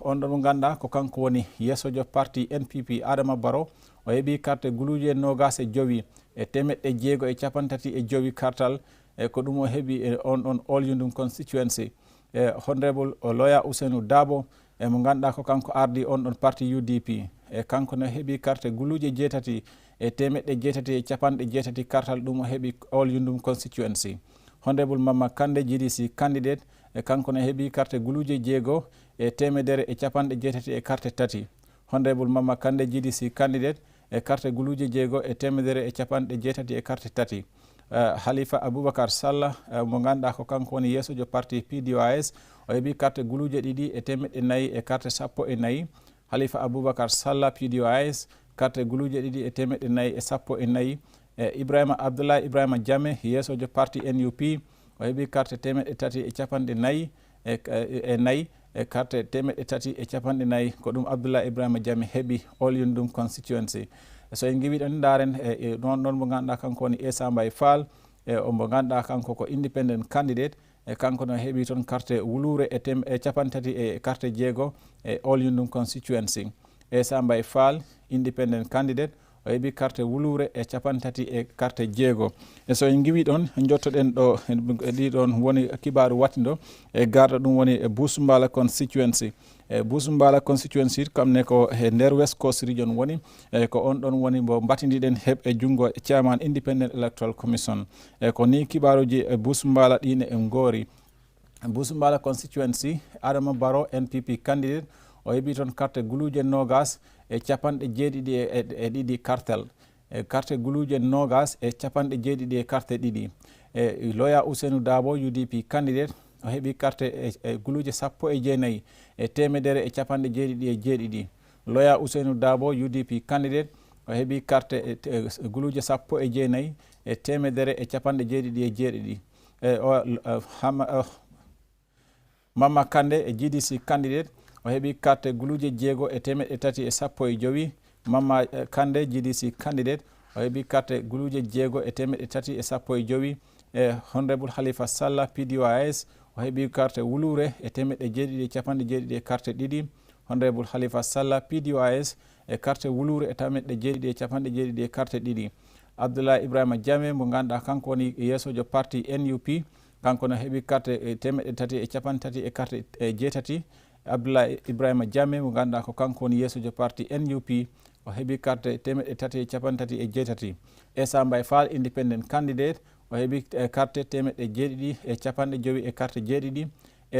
on ɗon mo ganduɗa ko kanko woni yeesojo parti NPP Adama Barrow o heeɓi carte guluje 25 e temedde 6 e capantati e 5 kartal e ko ɗum o heeɓi e on ɗon Olyundum constituency e honorable Loya Ousseynou Dabo e mo ganduɗa ko kanko ardi on ɗon parti UDP e kanko ne heeɓi carte guluje 8 e temedde 8 e capanɗe 8 kartal ɗum o heeɓi Olyundum constituency. Honorable Mama Kande GDC candidate e kanko ne heeɓi carte guluje 6 e temedere e capanɗe 8 e carte tati. Honorable Mama Kande GDC candidate e carte guluje 6 e temedere e capanɗe 8 e carte tati. Halifa Aboubacar Sallah mo ganduɗa ko kanko woni yeesojo parti PDOIS o heeɓi carte guluje 2 e temedde 4 e carte 14. Halifa Aboubacar Sallah PDOIS carte guluje 2 e temedde 4 e 14. Ibrahima Abdoulaye Ibrahima Jamme yeesojo parti NUP o heeɓi carte temedde 3 e capanɗe 4 e 4 e carte temedde 3 e capanɗe 4 ko ɗum Abdoulaye Ibrahima Jamme heeɓi Olyundum constituency. So en giwi ɗon daren e ɗon ɗon mo ganduɗa kanko woni Essa Mbaye Fall e mo ganduɗa kanko ko independent candidate e kanko no heeɓi toon carte wulure e capantati e carte 6 e Olyundum constituency. Essa Mbaye Fall independent candidate o heeɓi carte wulure e capantati e carte 6 e so en giwi ɗon jottoɗen ɗo ɗiɗon woni kibaru wattido e garɗo ɗum woni e Busumbala constituency e Busumbala constituency kamne ko e nder West Coast region woni e ko on ɗon woni mo battidiɗen heɓ e jungo chairman independent electoral commission e ko ni kibaruji e Busumbala ɗine en goori. Busumbala constituency Adama Barrow NPP candidate o heeɓi toon carte guluje 20 e capanɗe 7 e ɗiɗi kartel e carte guluje 20 e capanɗe 7 e carte ɗiɗi e Loya Ousseynou Dabo UDP candidate o heeɓi carte e guluje 19 e temedere e capanɗe 7 e 7. Loya Ousseynou Dabo UDP candidate o heeɓi carte e guluje 19 e temedere e capanɗe 7 e 7. Mama Kande e GDC candidate o heeɓi carte guluje 6 e temedde 3 e 15. Mama Kande GDC candidate o heeɓi carte guluje 6 e temedde 3 e 15 e honorable Halifa Sallah PDOIS o heeɓi carte wulure e temedde 7 e capanɗe 7 e carte 2. honorable Halifa Sallah PDOIS e carte wulure e temedde 7 e capanɗe 7 e carte 2. Abdoulaye Ibrahima Jamme mo ganduɗa kanko woni yeesojo parti NUP kanko no heeɓi carte e temedde 3 e capanɗe 3 e carte 8. Abdoulaye Ibrahima Jamme mo ganduɗa ko kanko woni yeesojo parti NUP o heeɓi carte temedde 3 e capanɗe 3 e 8. Essa Mbaye Fall independent candidate o heeɓi carte temedde 7 e capanɗe 5 e carte 7.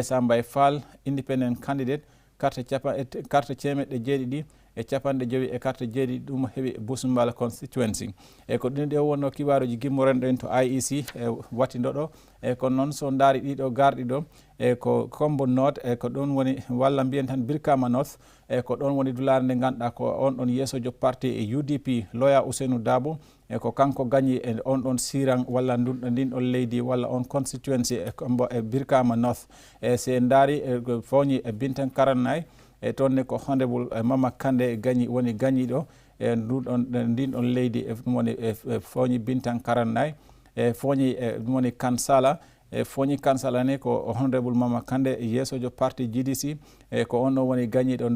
Sambay Fall independent candidate carte cemeɗɗe jeeɗiɗi e capanɗe jowi e carte jeeɗiɗi ɗum heeɓi Busumbala constituency e ko ɗin ɗe wonno kibaruji gimmorenɗo en to IEC e wattiɗo ɗo e ko noon so daari ɗiɗo garɗi ɗo e ko Kombo North e ko ɗon woni walla mbiyen tan Birkama North e ko ɗon woni dulare nde ganduɗa ko on ɗon yeesojo parti e UDP Loya Ousseynou Dabo e ko kanko gagni e on ɗon siran walla ndin ɗon leydi walla on constituency e Kombo e Birkama North e se en daari e fawñi e Bintan Karannay e toonne ko honorable Mama Kande gagni woni gagniɗo e ndin ɗon leydi e ɗum woni e fawñi Bintan Karannay e fawñi e ɗum woni Kansala e fawñi Kansala ne ko honorable Mama Kande yeesojo parti GDC e ko on ɗon woni gagniɗo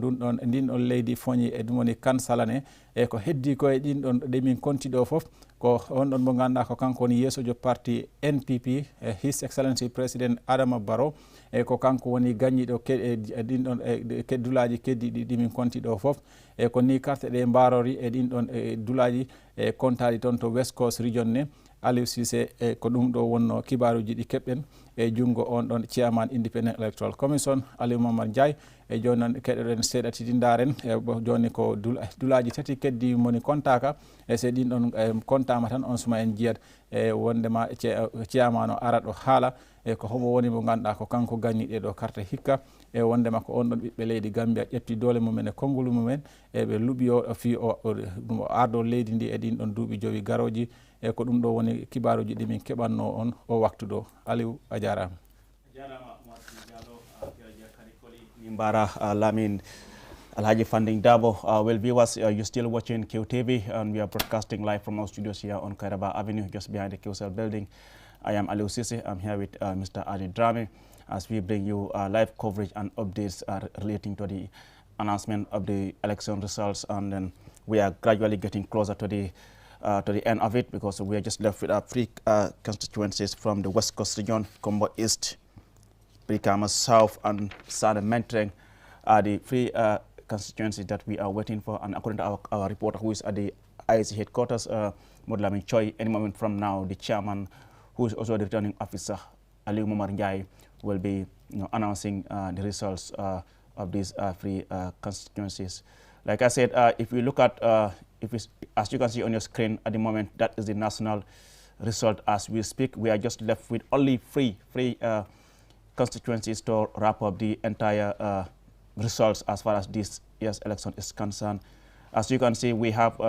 ndin ɗon leydi fawñi e ɗum woni Kansala ne e ko heddi ko e ɗin ɗon ɗe min konti ɗo fof ko on ɗon mo ganduɗa ko kanko woni yeesojo parti NPP e His Excellency President Adama Barrow e ko kanko woni gagniɗo ɗin ɗon e dulaji keddiɗi ɗimin konti ɗo fof e ko ni carte ɗe mbarori e ɗin ɗon e dulaji e kontaɗi toon to West Coast region ne Aliou Cissé e ko ɗum ɗo wonno kibaruji ɗi keɓɗen e jungo on ɗon chairman Independent Electoral Commission Aliou Mamad Ndiaye e joni noon keɗoɗen seeɗa titi daren e joni ko dulaji tati keddi moni kontaka e se ɗin ɗon kontama tan on suma en jiyat e wondema chairman o ara ɗo haala e ko homo woni mo ganduɗa ko kanko gagni ɗeɗo carte hikka e wondema ko on ɗon ɓiɓɓe leydi Gambia ƴetti dole mumen e konngolu mumen e ɓe luuɓi o fi o ardo leydi ndi e ɗin ɗon duuɓi jowi garoji e ko ɗum ɗo woni kibaruji ɗi min keɓanno on o waktu ɗo Aliou a jarama. Nimbara Lamin Alhaji Funding Dabo. Well, viewers, you're still watching QTV and we are broadcasting live from our studios here on Kairaba Avenue, just behind the QCell building. I am Aliou Cissé. I'm here with Mr. Adi Drame as we bring you live coverage and updates relating to the announcement of the election results, and then we are gradually getting closer to the end of it because we are just left with 3 constituencies from the West Coast region. Kombo East, Brikama South and Southern Mentreng are the 3 constituencies that we are waiting for, and according to our reporter who is at the IEC headquarters, Modlamin Choi, any moment from now the chairman, who is also the returning officer, Aliou Momar Ndiaye, will be announcing the results of these 3 constituencies. Like I said, if we look at, as you can see on your screen at the moment, that is the national result as we speak. We are just left with only three constituencies to wrap up the entire results as far as this year's election is concerned. As you can see, we have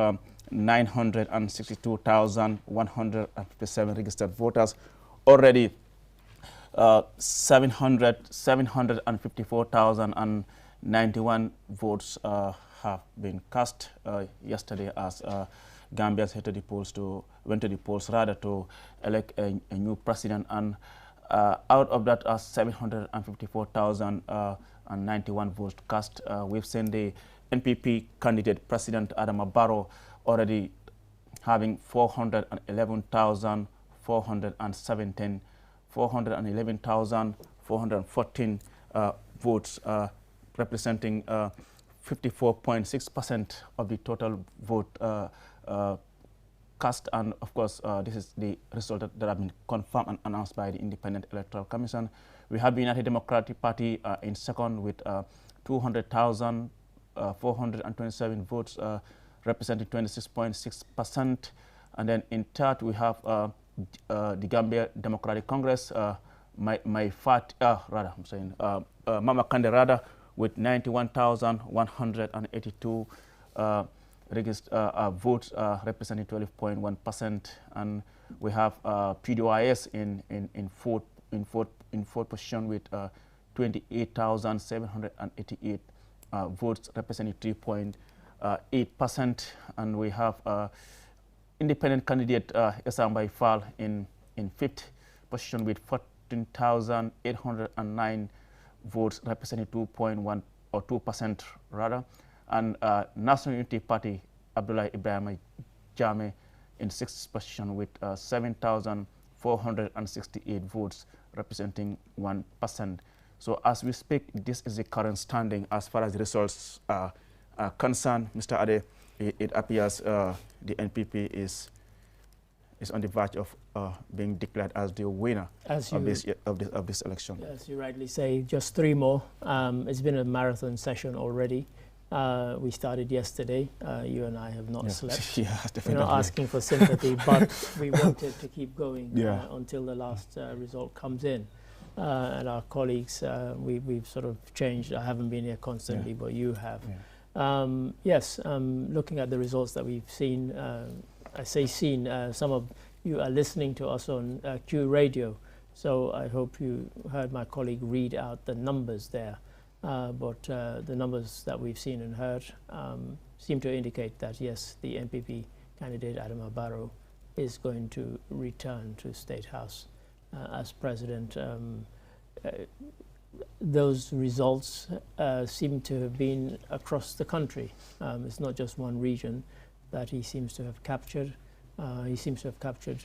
962,157 registered voters. Already 754,091 votes have been cast yesterday as Gambians went to the polls to elect a new president, and out of that 754,091 votes cast, we've seen the NPP candidate President Adama Barrow already having 411,414 votes, representing 54.6% of the total vote cast. And of course, this is the result that have been confirmed and announced by the Independent Electoral Commission. We have the United Democratic Party in second with 200,427 votes, representing 26.6%. And then in third, we have the Gambia Democratic Congress, Mama Kande Rada, with 91,182 votes, representing 12.1%. And we have PDIS in fourth position with 28,788 votes, representing 3.8%. And we have independent candidate Esambai Fall in fifth position with 14,809 votes, representing 2.1 or 2% rather. And National Unity Party Abdullah Ibrahim Jame in sixth position with 7,468 votes, representing 1%. So as we speak, this is the current standing as far as the results are concerned. Mr. Ade, it appears the NPP is is on the verge of being declared as the winner of this election. As you rightly say, just 3 more. It's been a marathon session already. We started yesterday. You and I have not slept. Yeah, definitely. We're not asking for sympathy, but we wanted to keep going until the last result comes in. And our colleagues, we've sort of changed. I haven't been here constantly, but you have. Yes, looking at the results that we've seen, I say seen, some of you are listening to us on Q Radio, so I hope you heard my colleague read out the numbers there. But the numbers that we've seen and heard seem to indicate that, yes, the NPP candidate Adama Barrow is going to return to State House as president. Those results seem to have been across the country. It's not just one region that he seems to have captured. He seems to have captured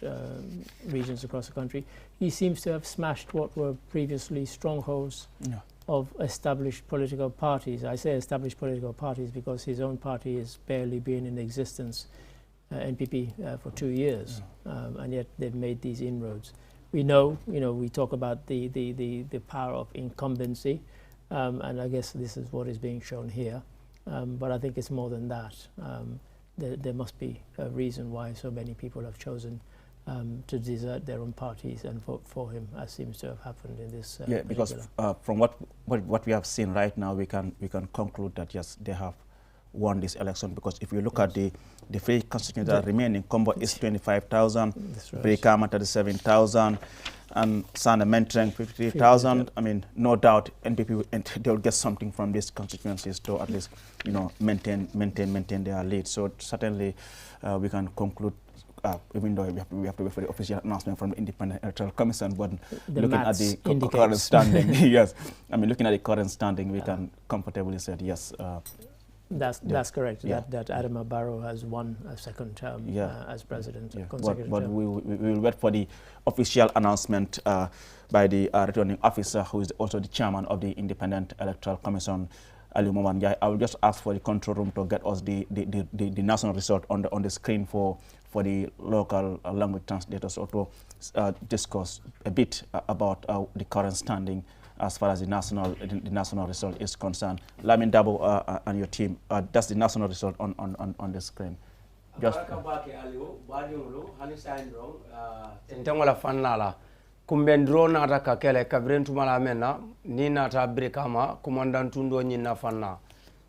regions across the country. He seems to have smashed what were previously strongholds of established political parties. I say established political parties because his own party has barely been in existence, NPP, for 2 years, and yet they've made these inroads. We know, we talk about the power of incumbency, and I guess this is what is being shown here. But I think it's more than that. There must be a reason why so many people have chosen to desert their own parties and vote for him, as seems to have happened in this. Because from what we have seen right now, we can conclude that yes, they have won this election, because if you look at the free constituencies that are remaining, Combo is 25,000, Brikama 37,000, and Sana Mentreng 53,000. I mean, no doubt NPP they will get something from these constituencies to at least maintain their lead. So certainly we can conclude. Even though we have to wait for the official announcement from the Independent Electoral Commission, but looking at the current standing, yes, I mean, looking at the current standing, we can comfortably say yes. That's correct. That Adama Barrow has won a second term as president. But we will wait for the official announcement by the returning officer, who is also the chairman of the Independent Electoral Commission, Ali Moman. I will just ask for the control room to get us the national result on the screen for the local language translators, or to discuss a bit about the current standing as far as the national result is concerned. Lamin Dabo and your team, that's the national result on the screen. Just kumbendro nata kakele kabrentu malamena ni nata brikama kumandantundo nyina fanna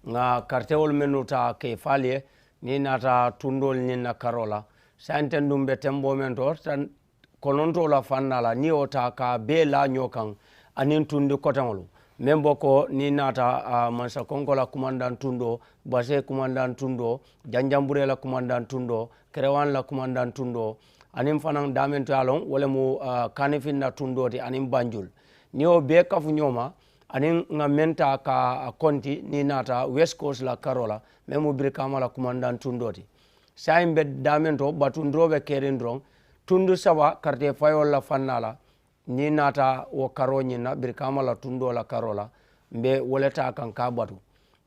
nga kartewol menuta ke falie ni nata tundol nyina karola santendumbe tembo mento tan kononto la fanna la ni ota ka bela nyokan anin tundi kotangolu membo ko ni nata mansa kongola kumandantundo base kumandantundo janjambure la kumandantundo krewan la kumandantundo anim fanang damento alon wala mu kanifinna tundoti anim banjul niyo be kafu nyoma anim ngamenta ka konti ni nata west coast la karola memu brikama la kumandan tundoti saimbe damento batundrobe kerindron tundu sawa karte fayol la fannala ni nata wo karonyi na brikama la tundo la karola mbe woleta kan ka batu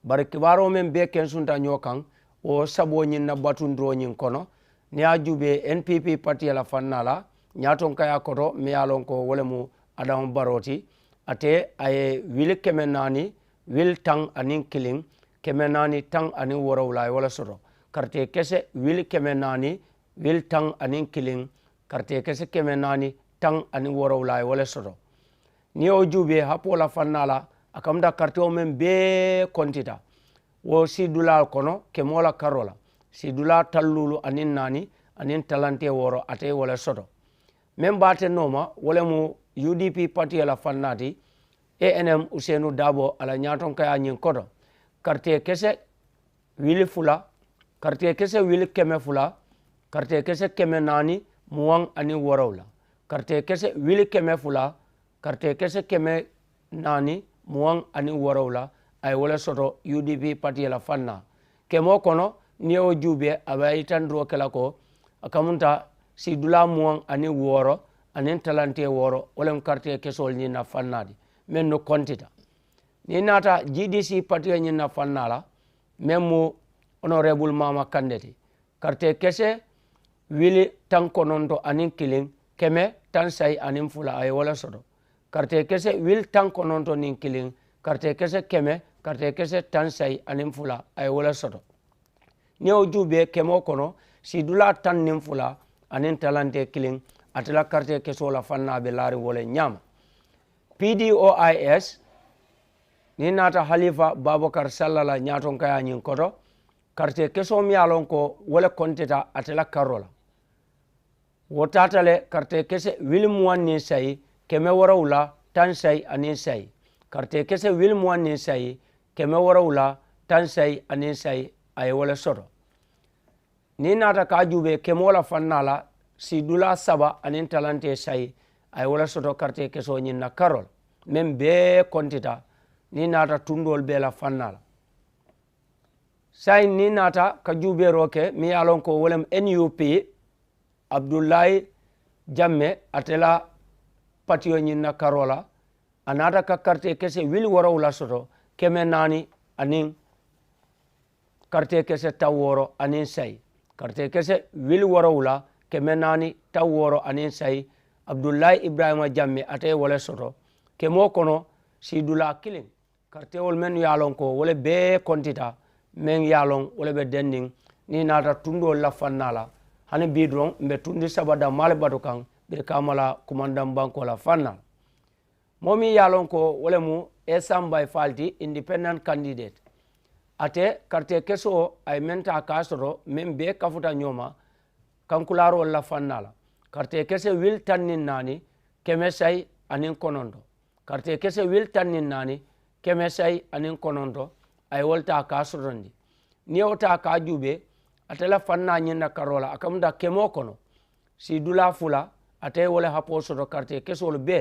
bar kibaro men be kensunta nyokan o sabo nyin na batundro nyin kono ni ajube NPP parti la fannala nyaton kaya koto mi alon ko wolemu Adam Baroti ate ay wil kemenani wil tang anin killing kemenani tang anin worowla wala soto karte kese wil kemenani wil tang anin killing karte kese kemenani tang anin worowla wala soto ni ojube hapo la fannala akamda karte o men be kontita wo sidula kono kemola karola sidula tallulu anin nani anin talante woro ate wala soto membate noma wala mu UDP party la fannati ANM Usenu Dabo ala nyaton kaya nyin kodo karte kese wili fula karte kese wili keme fula karte kese keme nani muwang ani worowla karte kese wili keme fula karte kese keme nani muwang ani worowla ay wala soto UDP party la fanna kemo kono niyo jube abayitandro kala ko akamunta sidula muwang ani woro anin talante woro wolem carte kesol ni na fannadi men no kontita ni nata GDC parti ni na fannala memu honorable mama kandeti carte kese wili tan kononto anin kilin keme tan say anin fula ay wala soto karte kese wil tan kononto nin kilin karte kese keme karte kese tan say anin fula ay wala soto ni o jube kemo kono si dula tan nin fula anin talante kilin atela karte keso la fanna be lari wala nyama PDOIS ni nata Halifa Babakar Sallala nyaton kaya nyin koto karte keso mi alon ko wala konteta atela karola wotatale karte kese wilmuan ni say keme warawla tan say anin say karte kese wilmuan ni say keme warawla tan say anin say ay wala soto ni nata ka jube kemola fannala si dula saba anin talante say ay wala soto karte keso nyin na karol mem be kontita ni nata tundol be la fannala say ni nata ka jube roke mi alon ko wolem NUP Abdullahi Jamme atela patio nyina karola anata ka karte kese wili warawla soto keme nani anin karte kese taworo anin say karte kese wili warawla keme nani taworo anin say Abdullahi Ibrahima Jamme ate wala soto kemo kono si dula killing karte wol men yalon ko wala be kontita men yalon wala be dending ni nata tundo la fannala hani bidron mbe tundi sabada male badu kan be kamala kumandam banko la fanna momi yalon ko wala mu esam by falti independent candidate ate karte keso ay menta kasoro membe kafuta nyoma kankularo la fannala karte kese wil tannin nani kemesay anin konondo karte kese wil tannin nani kemesay anin konondo ay wolta kasorondi ni wota ka jube atela fanna nyina karola akamda kemo kono si dula fula ate wala hapo soto karte kesol be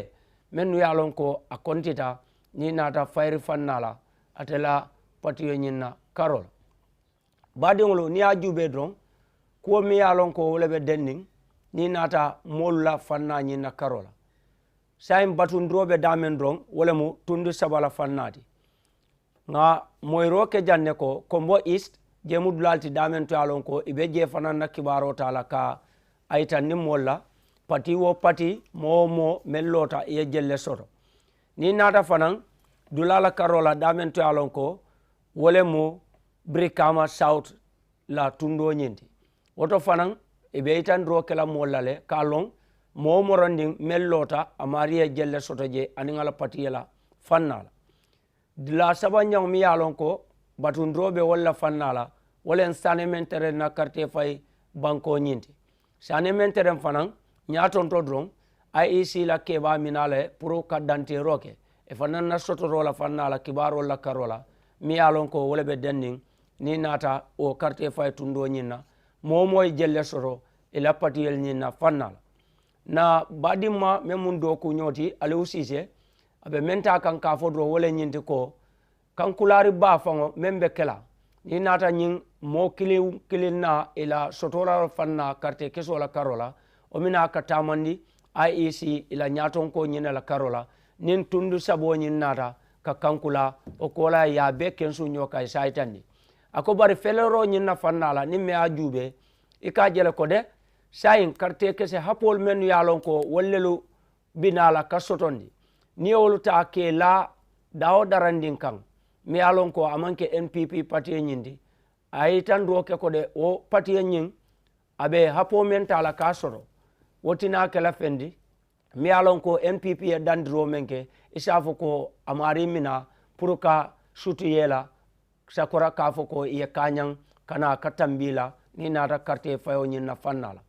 menu yalon ko akontita ni nata fayri fannala atela patiyo nyina karola badingolo ni ajube dron ko mi yalon ko wala be denning ni nata molla fanna nyina karola saim batun drobe damen dron wala mu tundu sabala fannati nga moyro ke janne ko Kombo East jemu dulalti damen to alon ko ibe je fanan na kibaro tala ka ayta nimmolla pati wo pati mo mellota e jelle soto ni nata fanan dulala karola damen to alon ko wole mo Brikama South la tundo nyindi woto fanan ibe itan ro kala mollale kalon mo moranding mellota amariya jelle soto je aningala pati la fannala dila sabanya mi alon ko batundrobe wala fannala wala sane mentere na carte fay banko nyinti sane mentere fanan nyaton to dron IEC la keba minale pro kadante roke e fanan na soto rola fannala kibaro la karola mi alon ko wala be denning ni nata o carte fay tundo nyina moy jelle soto e la patiyel nyina fannala na badima memun do ku nyoti Aliou Cissé abe menta kan ka fodro wala nyinti ko kan kulari ba fango membe kela ni nata nyin mo kilin na ila sotora fanna carte keso la karola o mina ka tamandi IEC ila nyaton ko nyina la karola nin tundu sabo nyin nata ka kankula o kola ya be kensu nyoka saitandi ako bari felero nyin na fanna la ni me ajube ika jele ko de sayin carte kese hapol men yalon ko wallelu binala kasotondi ni woluta ke la dawo darandin kan mi alon ko amanke NPP parti nyindi ay tan roke ko de o parti nyin abe hapo mentala kasoro wotina kala fendi mi alon ko NPP e dandro menke isafo ko amari mina puruka sutu yela sakora kafo ko e kanyang kana katambila ni nata carte fayo nyin na fannala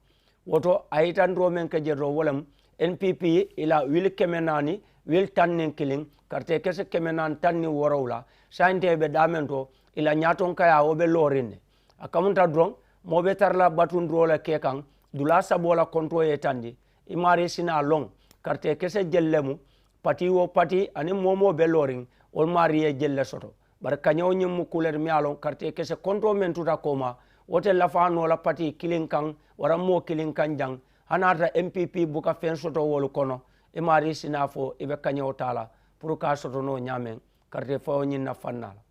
woto ay tan ro menke jedro wolam NPP ila wil kemenani wil tannin killing carte kese kemenan tanni worowla sante be damento ila nyaton kaya obe lorine akamunta drong mobe tarla batun drola kekan dula sabola kontro e tandi imari sina long carte kese jellemu pati wo pati ani momo be loring ol mari e jelle soto bar kanyo nyum kuler mi alon carte kese kontro men tuta koma wote la fano la pati killing kan wara mo killing kan jang hanata MPP buka fen soto wolu kono imari sina fo ibe kanyo tala pour ka soto no nyamen carte fo nyina fannala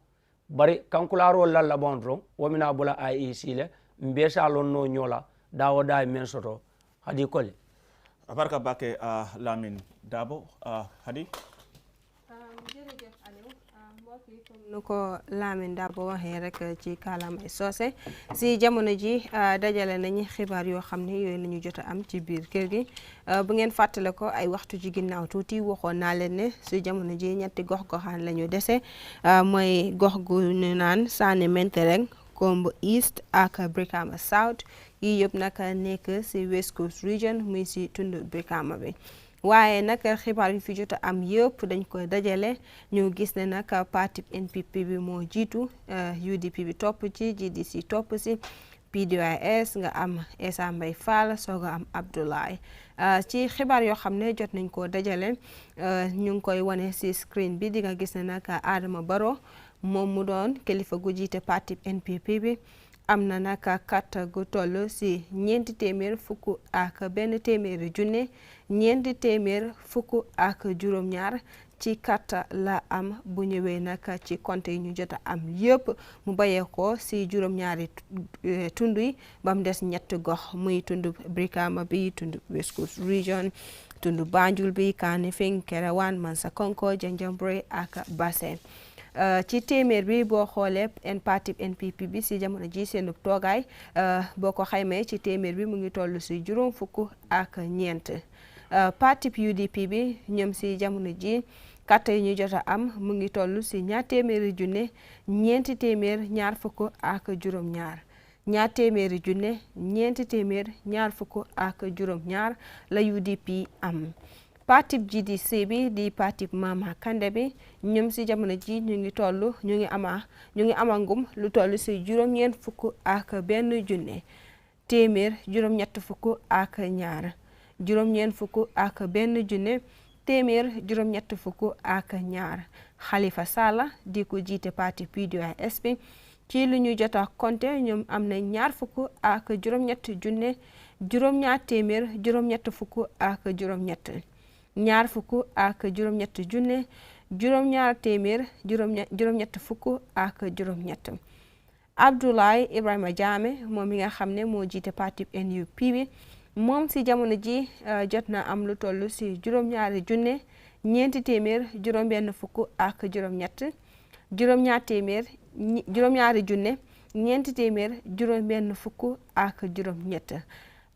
bari kankularo la bondro womina bula IEC le mbesa lon no nyola dawo da men soto hadi kole barka bake Lamin Dabo hadi jërëjëf Aliou mbokk yi comme nu ko Lamin Dabo waxee rek ci kàllaamay soose si jamono ji dajale nañu xibaar yoo xam ne yooyu la ñu jot a am ci biir kër gi bu ngeen fàttale ko ay waxtu ci ginnaaw tuuti waxoon naa leen ne si jamono ji ñetti gox-goxaan la ñu dese mooy gox gu ñu naan Sané Mentereng Kombo East ak Brikama South yi yëpp nag nekk si West Coast Region muy si tund Brikama bi waaye nag xibaar yu fi jot a am yëpp dañ koy dajale ñu gis ne nag parti NPP bi moo jiitu UDP bi topp ci GDC topp si PDOIS nga am Essa Mbay Fall soog a am Abdoulaye ci xibaar yoo xam ne jot nañ koo dajale ñu ngi koy wane si screen bi di nga gis ne nag Adama Barrow moom mu doon kilifa gu jiite parti NPP bi am na nag carte gu toll si 400 ak benn téeméeri junne 400 fukk ak juróom-ñaar ci carte la am bu ñëwee nag ci compte yi ñu jot a am yëpp mu bayee ko si juróom-ñaari tund yi ba mu des ñett gox muy tund Brikama bi tund West Coast Region tund Banjul bi Kanifing Kerewan Mansakonko Janjanbureh ak Basse ci téeméer bi boo xoolee parti NPP bi si jamono ji seen toogaay boo ko xaymee ci téeméer bi mu ngi toll si juróom fukk ak ñeent parti UDP bi ñoom si jamono ji carte yi ñu jot a am mu ngi toll si ñaar téeméeri junne ñeenti téeméer ñaar fukk ak juróom-ñaar ñaar téeméeri junne ñeenti téeméer ñaar fukk ak juróom-ñaar la UDP am. parti GDC bi di parti Mama Kandeh bi ñoom si jamono ji ñu ngi amangum lu toll si juróom-ñeent fukk ak benn junne téeméer juróom-ñett fukk ak ñaar juróom-ñeent fukk ak benn junne téeméer juróom-ñett fukk ak ñaar Halifa Sallah di ko jiite parti PDOIS bi ci lu ñu jot a compté ñoom am na ñaar fukk ak juróom-ñett junne juróom-ñaar téeméer juróom-ñett fukk ak juróom-ñett ñaar fukk ak juróom-ñett junne juróom-ñaar téeméer juróom-ñett fukk ak juróom-ñett Abdoulaye Ibrahima Jammeh moom mi nga xam ne moo jiite parti NUP bi moom si jamono ji jot na am lu toll si juróom-ñaari junne ñeenti téeméer juróom-benn fukk ak juróom-ñett juróom-ñaar téeméer juróom-ñaari junne ñeenti téeméer juróom-benn fukk ak juróom-ñett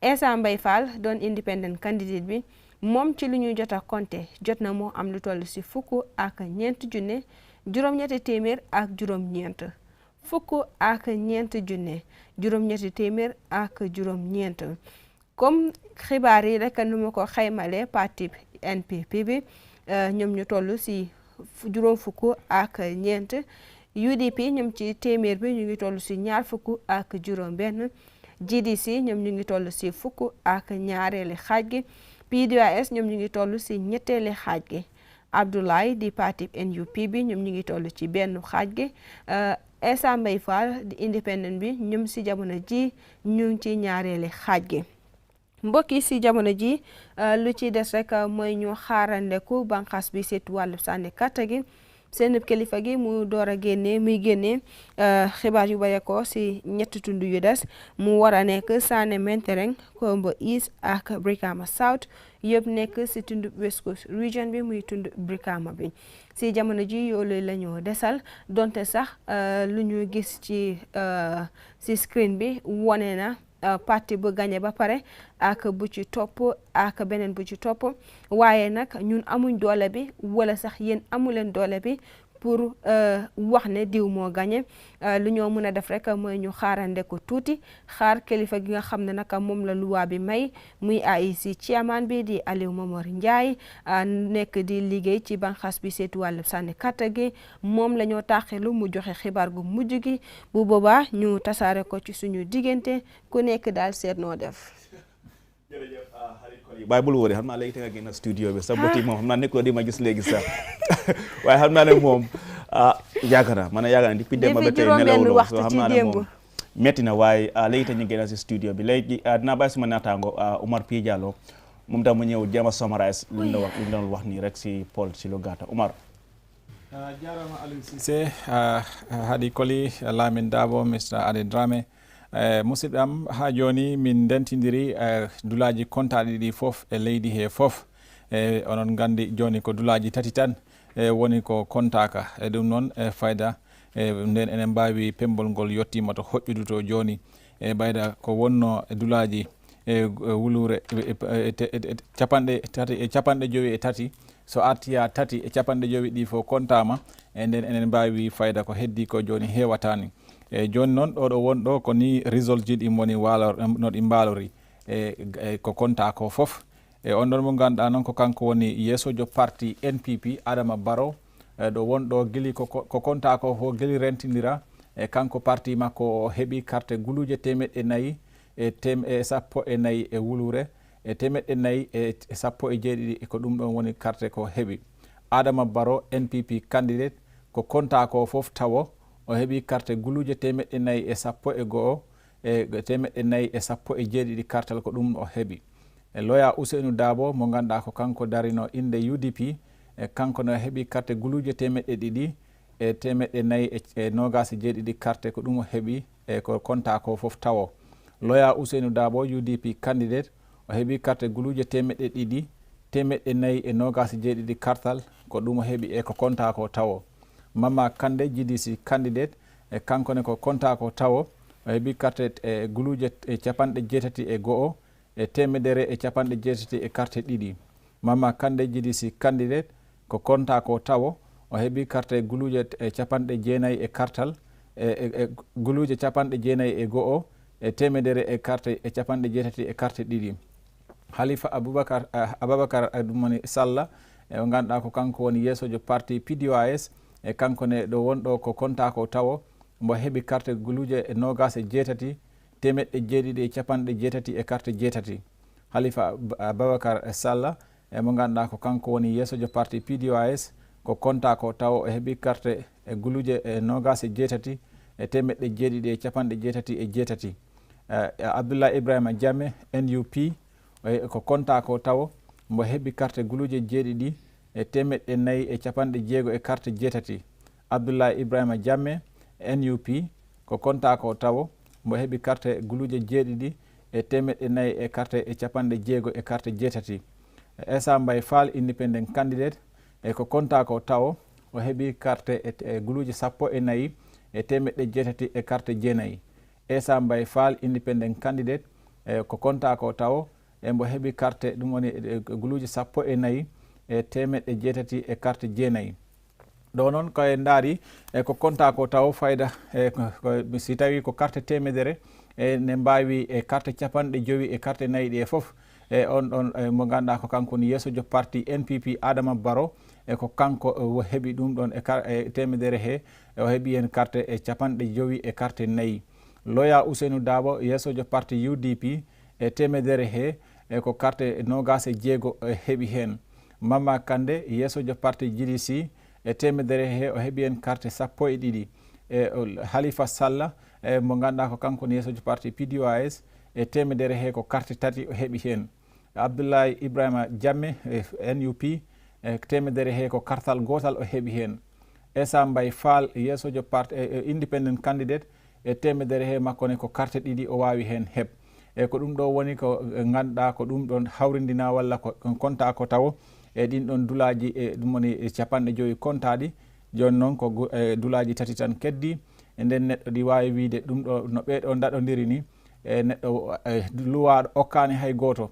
Essa Mbay Fall doon independent candidate bi moom ci lu ñuy jot a compté jot na moo am lu toll si fukk ak ñeent junne juróom-ñetti téeméer ak juróom-ñeent fukk ak ñeent junne juróom-ñetti téeméer ak juróom-ñeent comme xibaar yi rek nu ma ko xaymale parti NPP bi ñoom ñu toll si juróom fukk ak ñeent UDP ñoom ci téeméer bi ñu ngi toll si ñaar fukk ak juróom-benn GDC ñoom ñu ngi toll si fukk ak ñaareeli xaaj gi PDOIS ñoom ñu ngi toll si ñetteeli xaaj gi Abdoulaye di parti NUP bi ñoom ñu ngi toll ci benn xaaj gi Essa Mbay Fall di independent bi ñoom si jamono ji ñu ngi ci ñaareeli xaaj gi mbokk yi si jamono ji lu ci des rek mooy ñu xaarandeku banqaas bi seetu wàllu sànni kàtta gi seen kilifa gi mu door a génnee xibaar yu bare ko si ñetti tund yu des mu war a nekk Sané Mentereng Kombo East ak Brikama South yëpp nekk si tund West Coast Region bi muy tund Brikama bi si jamono ji yoolu la ñu desal donte sax lu ñu gis ci si screen bi wone na parti bu gagné ba pare ak bu ci topp ak beneen bu ci topp waaye nag ñun amuñ doole bi wala sax yéen amuleen doole bi pour wax ne diw moo gagné lu ñoo mën a def rek mooy ñu xaarande ko tuuti xaar kilifa gi nga xam ne nag moom la luwaa bi may muy IEC chairman bi di Alieu Momar Njie nekk di liggéey ci banxaas bi seetu wàllu sànni kàtta gi moom la ñoo taaxelu mu joxe xibaar gu mujj gi bu boobaa ñu tasaare ko ci suñu diggante ku nekk daal seet noo def. Baay bul wóore xam naa léegi te nga génn studio bi sa boti moom xam naa nekkoo di ma gis léegi sax waaye xam naa ne moom yàgg na man yàgg na depuis démb ba tey nelawuloo so xam naa ne moom metti na waaye léegi te ñu génn si studio bi léegi dinaa bàyyi suma naataango Omar P Jallow moom tam mu ñëw jéem a summarize lu ñu doon wax nii rek si Paul si lu gàtta Omar. Jarama Aliou Cissé haɗi koli Lamin Dabo Mr Ade Dramé musidɓe am ha joni min dentidiri dulaji kontaɗi ɗi foof e leydi he foof onon gandi joni ko dulaji tati tan woni ko kontaka e ɗum noon fayda nden enen mbawi pembol ngol yettima to hoƴƴudu to joni ɓayda ko wonno dulaji wulure capanɗe joyi e tati so artiya tati e capanɗe joyi ɗi fof kontama e nden enen mbawi fayda ko heddi ko joni hewatani joni noon ɗo wonɗo ko ni result ji ɗin woni no ɗi mbalori ko konta ko foof on ɗon mo ganduɗa noon ko kanko woni yeesojo parti NPP Adama Barrow ɗo wonɗo guili ko konta ko fof guili rentidira kanko parti makko o heeɓi carte guluje 400 e sappo e nayyi e wulure 400 e sappo e jeeɗiɗi ko ɗum ɗon woni carte ko heeɓi. Adama Barrow NPP candidate ko konta ko fof tawo o heeɓi carte guluje 400 e sappo e go'o e 400 e sappo e jeeɗiɗi cartel ko ɗum o heeɓi. Loya Ousainou Dabo mo ganduɗa ko kanko darino inde UDP kanko no heeɓi carte guluje 200 e 400 e nogas e jeeɗiɗi carte ko ɗum o heeɓi ko konta ko fof tawo. Loya Ousainou Dabo UDP candidate o heeɓi carte guluje 200 400 e nogas e jeeɗiɗi cartal ko ɗum o heeɓi ko konta ko tawo. Mama Kande GDC candidate kankone ko konta ko tawo o heeɓi carte guluje capanɗe 80 e go'o e 180 e carte ɗiɗi. Mama Kande GDC candidate ko konta ko tawo o heeɓi carte guluje capanɗe 9 e cartal guluje capanɗe 9 e go'o e 100 e carte e capanɗe 80 e carte ɗiɗi. Halifa Aboubacar ɗum woni Sallah o ganduɗa ko kanko woni yeesojo parti PDOIS e kanko ne ɗo wonɗo ko konta ko tawo mbo heeɓi carte guluje nogas e 8 temeɗɗe 7 e capanɗe 8 e carte 8. Halifa Aboubacar Sallah mo ganduɗa ko kanko woni yeesojo parti PDOIS ko konta ko tawo o heeɓi carte guluje nogas e 8 e temeɗɗe 7 e capanɗe 8 e 8. Abdoulaye Ibrahima Jammeh NUP ko konta ko tawo mbo heeɓi carte guluje 7 e temeɗɗe 4 e capanɗe 6 e carte 8. Abdoulaye Ibrahima Jammeh NUP ko konta ko tawo mbo heeɓi carte guluje 7 e temeɗɗe 4 e carte e capanɗe 6 e carte 8. Essa Mbaye Fall independent candidate ko konta ko tawo o heeɓi carte guluje 14 e temeɗɗe 8 e carte 9. Essa Mbaye Fall independent candidate ko konta ko tawo mbo heeɓi carte ɗum woni guluje 14 e temeɗɗe 8 e carte 9. ɗo noon koye ndaari ko konta ko taw fayda si tawi ko carte temedere ne mbawi carte capanɗe 5 e carte 4 ɗi e foof on ɗon mo ganduɗa ko kanko ni yeesojo parti NPP Adama Barrow ko kanko heeɓi ɗum ɗon e temedere he o heeɓi hen carte capanɗe 5 e carte 4. Loya Ousainou Dabo yeesojo parti UDP e temedere he ko carte nogas e 6 heeɓi hen. Mama Kande yeesojo parti GDC e temedere he o heeɓi hen carte 12 Halifa Sallah mo ganduɗa ko kanko ni yeesojo parti PDOIS e temedere he ko carte 3 o heeɓi hen. Abdoulaye Ibrahima Jammeh NUP temedere he ko kartal gotal o heeɓi hen. Essa Mbaye Fall yeesojo parti independent candidate e temedere he makko ne ko carte 2 o wawi hen heeb ko ɗum ɗo woni ko ganduɗa ko ɗum ɗon hawridina walla ko konta ko taw e ɗin ɗon dulaji e ɗum woni capanɗe 5 kontaɗi joni noon ko dulaji 3 tan keddi e nden neɗɗo ɗi wawi wiide ɗum ɗo no ɓeɗo daɗodiri ni neɗɗo luwaɗo okkani hay goto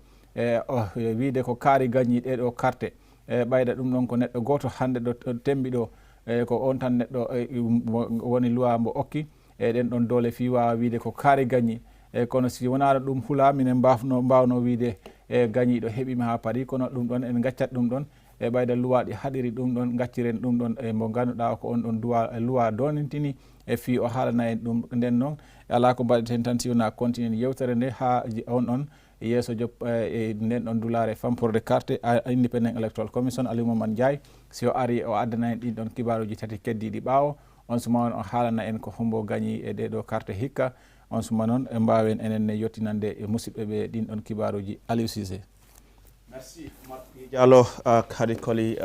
wiide ko kaari gagni ɗeɗo carte ɓayda ɗum ɗon ko neɗɗo goto hande ɗo tembi ɗo ko on tan neɗɗo woni luwa mbo okki ɗen ɗon doole fi wawa wiide ko kaari gagni kono si wonano ɗum hula minen mbawno wiide gañiɗo heeɓima ha paari kono ɗum ɗon en gaccat ɗum ɗon ɓayda luwaɗi haɗiri ɗum ɗon gacciren ɗum ɗon mo ganduɗa ko on ɗon luwa donintini fi o haalana en ɗum nden noon ala ko mbaɗeten tan si wona continue yewtere nde ha on ɗon yeesojo nden ɗon dulare famporde carte independent electoral commission Aliou Mamadou Ndiaye si o ari o addana en ɗin ɗon kibaruji 3 keddiɗi ɓaawo on suma on o haalana en ko hombo gañi e ɗeɗo carte hikka on suma noon e mbawen enen ne yettinande e musidɓe ɓe ɗin ɗon kibaruji. Aliou Cissé. Merci Diallo Khady Colley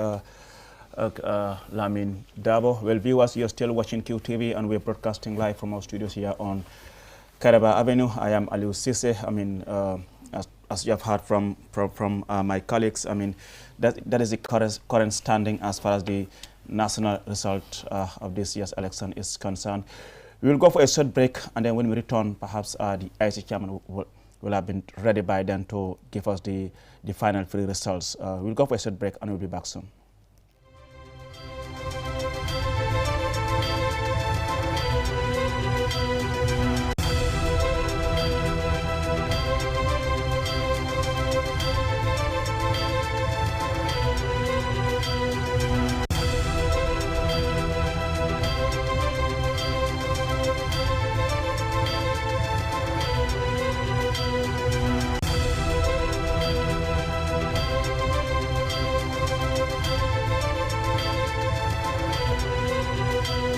Lamin Dabo. Well, viewers, you're still watching QTV and we're broadcasting live from our studios here on Kairaba Avenue. I am Aliou Cisse. I mean, as you have heard from my colleagues, I mean, that is the current standing as far as the national result of this year's election is concerned. We will go for a short break, and then when we return, perhaps the IC chairman will have been ready by then to give us the final three results. We'll go for a short break, and we'll be back soon.